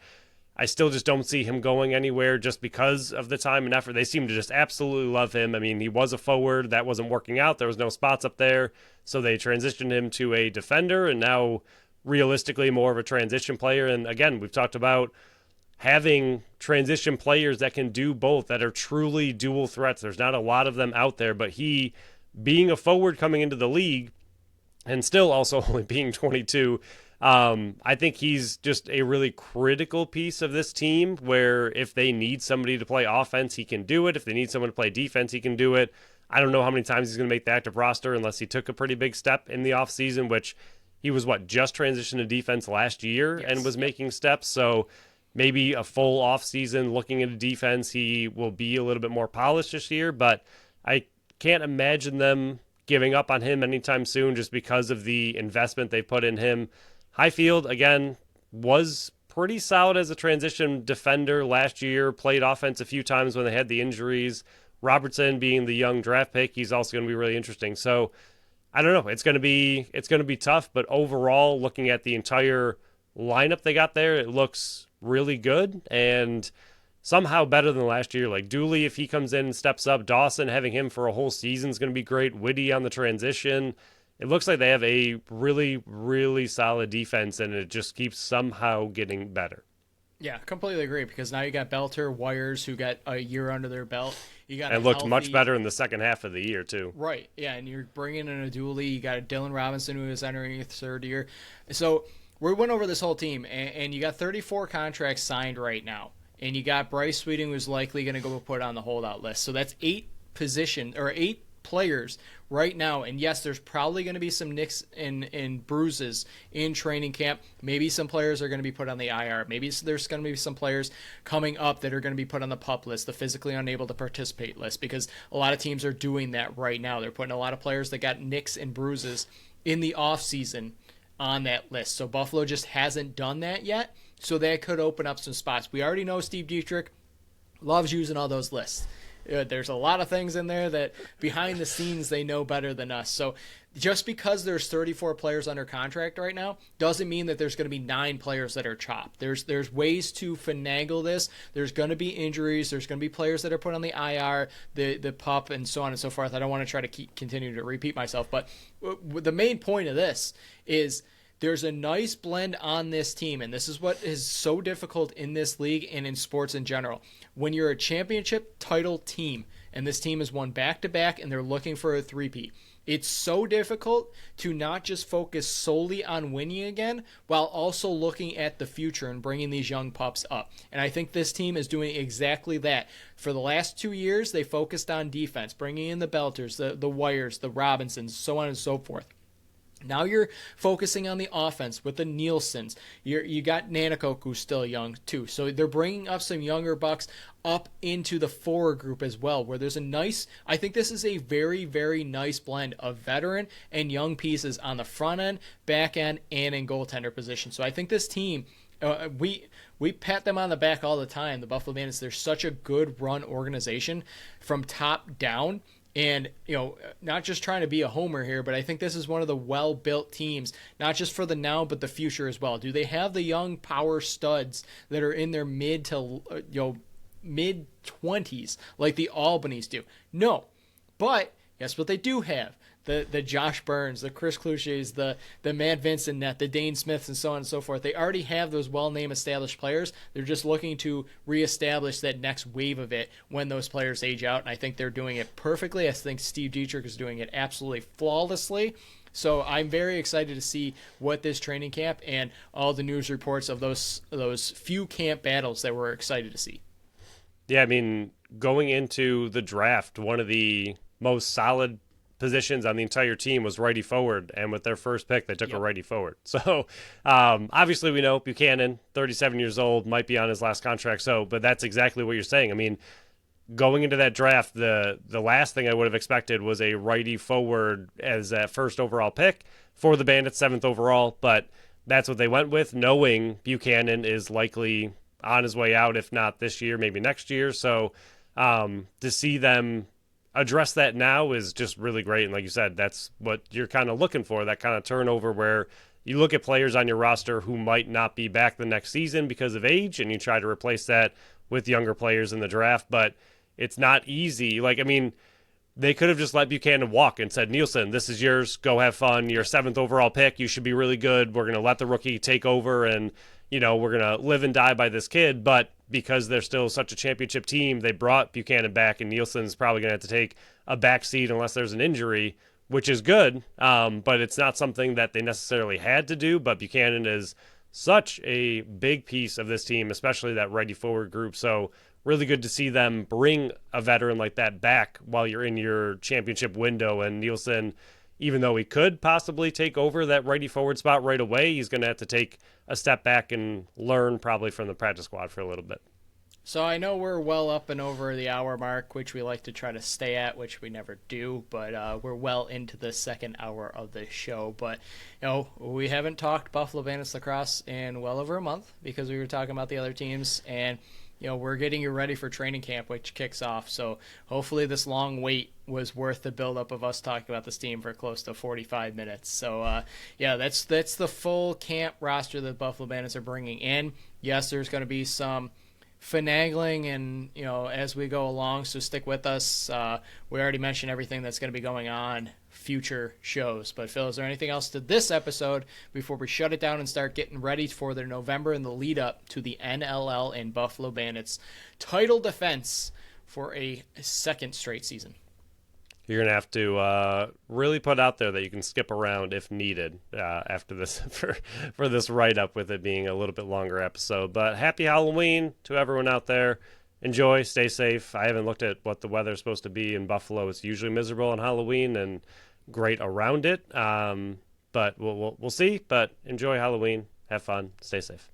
I still just don't see him going anywhere just because of the time and effort. They seem to just absolutely love him. I mean, he was a forward. That wasn't working out. There was no spots up there. So they transitioned him to a defender, and now realistically more of a transition player. And again, we've talked about having transition players that can do both, that are truly dual threats. There's not a lot of them out there, but he, being a forward coming into the league and still also only being 22, I think he's just a really critical piece of this team where if they need somebody to play offense, he can do it. If they need someone to play defense, he can do it. I don't know how many times he's going to make the active roster unless he took a pretty big step in the offseason, which he was, just transitioned to defense last year and was making steps. So maybe a full offseason looking at a defense, he will be a little bit more polished this year. But I can't imagine them giving up on him anytime soon just because of the investment they put in him. Highfield, again, was pretty solid as a transition defender last year, played offense a few times when they had the injuries. Robertson being the young draft pick, he's also going to be really interesting. So I don't know. It's going to be tough, but overall, looking at the entire lineup they got there, it looks really good and somehow better than last year. Like Dooley, if he comes in and steps up, Dawson, having him for a whole season is going to be great. Whitty on the transition. It looks like they have a really, really solid defense, and it just keeps somehow getting better. Yeah, completely agree, because now you got Belter, Wires, who got a year under their belt. You got and looked much better in the second half of the year, too. Right, yeah, and you're bringing in a Dooley. You got a Dylan Robinson, who is entering his third year. So we went over this whole team, and you got 34 contracts signed right now. And you got Bryce Sweeting, who's likely going to go put on the holdout list. So that's 8 players right now. And yes, there's probably going to be some nicks and bruises in training camp. Maybe some players are going to be put on the IR. Maybe there's going to be some players coming up that are going to be put on the PUP list, the physically unable to participate list, because a lot of teams are doing that right now. They're putting a lot of players that got nicks and bruises in the offseason on that list. So Buffalo just hasn't done that yet. So that could open up some spots. We already know Steve Dietrich loves using all those lists. There's a lot of things in there that behind the scenes they know better than us. So just because there's 34 players under contract right now doesn't mean that there's going to be 9 players that are chopped. There's ways to finagle this. There's going to be injuries. There's going to be players that are put on the IR, the PUP, and so on and so forth. I don't want to try to continue to repeat myself, but the main point of this is there's a nice blend on this team, and this is what is so difficult in this league and in sports in general. When you're a championship title team, and this team has won back-to-back, and they're looking for a three-peat. It's so difficult to not just focus solely on winning again while also looking at the future and bringing these young pups up. And I think this team is doing exactly that. For the last 2 years, they focused on defense, bringing in the Belters, the Wires, the Robinsons, so on and so forth. Now you're focusing on the offense with the Nielsen's. You got Nanakoku, who's still young too. So they're bringing up some younger bucks up into the forward group as well, where there's a nice, I think this is a very, very nice blend of veteran and young pieces on the front end, back end, and in goaltender position. So I think this team, we pat them on the back all the time, the Buffalo Bandits. They're such a good run organization from top down. And, not just trying to be a homer here, but I think this is one of the well-built teams, not just for the now, but the future as well. Do they have the young power studs that are in their mid-20s like the Albanys do? No. But guess what they do have? The Josh Burns, the Chris Cloutiers, the Matt Vincent net, the Dane Smiths, and so on and so forth. They already have those well-named established players. They're just looking to reestablish that next wave of it when those players age out, and I think they're doing it perfectly. I think Steve Dietrich is doing it absolutely flawlessly. So I'm very excited to see what this training camp and all the news reports of those few camp battles that we're excited to see. Yeah, I mean, going into the draft, one of the most solid positions on the entire team was righty forward, and with their first pick they took a righty forward. So obviously we know Buchanan, 37 years old, might be on his last contract, but that's exactly what you're saying. I mean, going into that draft, the last thing I would have expected was a righty forward as that first overall pick for the Bandits, 7th overall, but that's what they went with, knowing Buchanan is likely on his way out, if not this year, maybe next year. So to see them address that now is just really great. And like you said, that's what you're kind of looking for, that kind of turnover where you look at players on your roster who might not be back the next season because of age, and you try to replace that with younger players in the draft. But it's not easy. They could have just let Buchanan walk and said, Nielsen, this is yours. Go have fun. You're 7th overall pick. You should be really good. We're going to let the rookie take over, and we're going to live and die by this kid. But because they're still such a championship team, they brought Buchanan back, and Nielsen's probably going to have to take a back seat unless there's an injury, which is good. But it's not something that they necessarily had to do. But Buchanan is such a big piece of this team, especially that righty forward group. So really good to see them bring a veteran like that back while you're in your championship window. And Nielsen, even though he could possibly take over that righty forward spot right away, he's going to have to take a step back and learn probably from the practice squad for a little bit. So I know we're well up and over the hour mark, which we like to try to stay at, which we never do, but we're well into the second hour of the show. But, we haven't talked Buffalo Bandits lacrosse in well over a month because we were talking about the other teams, and we're getting you ready for training camp, which kicks off. So hopefully this long wait was worth the buildup of us talking about this team for close to 45 minutes. So, that's the full camp roster that Buffalo Bandits are bringing in. Yes, there's going to be some finagling and, as we go along, so stick with us. We already mentioned everything that's going to be going on future shows. But, Phil, is there anything else to this episode before we shut it down and start getting ready for their November and the lead up to the NLL and Buffalo Bandits title defense for a second straight season? You're going to have to really put out there that you can skip around if needed after this for this write-up, with it being a little bit longer episode. But happy Halloween to everyone out there. Enjoy, stay safe. I haven't looked at what the weather is supposed to be in Buffalo. It's usually miserable on Halloween and great around it. But we'll see. But enjoy Halloween. Have fun. Stay safe.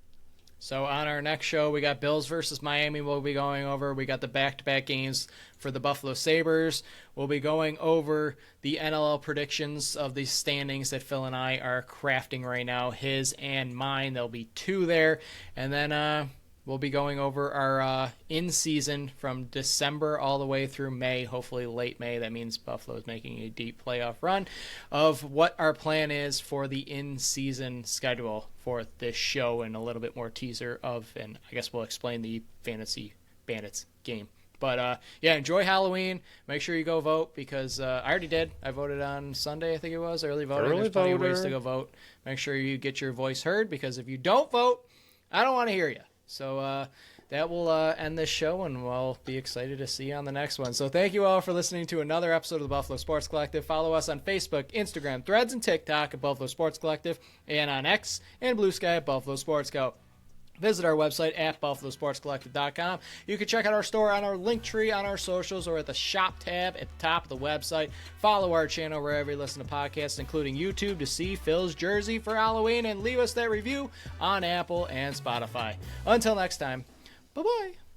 So on our next show, we got Bills versus Miami we'll be going over. We got the back-to-back games for the Buffalo Sabres. We'll be going over the NLL predictions of the standings that Phil and I are crafting right now, his and mine. There'll be 2 there. And then we'll be going over our in-season from December all the way through May, hopefully late May. That means Buffalo is making a deep playoff run, of what our plan is for the in-season schedule for this show, and a little bit more teaser of, and I guess we'll explain the Fantasy Bandits game. But, enjoy Halloween. Make sure you go vote, because I already did. I voted on Sunday, I think it was, early voting. There's plenty of ways to go vote. Make sure you get your voice heard, because if you don't vote, I don't want to hear you. So that will end this show, and we'll be excited to see you on the next one. So thank you all for listening to another episode of the Buffalo Sports Collective. Follow us on Facebook, Instagram, Threads, and TikTok at Buffalo Sports Collective, and on X and Blue Sky at Buffalo Sports Co. Visit our website at buffalosportscollective.com. You can check out our store on our link tree on our socials or at the shop tab at the top of the website. Follow our channel wherever you listen to podcasts, including YouTube, to see Phil's jersey for Halloween, and leave us that review on Apple and Spotify. Until next time, bye-bye.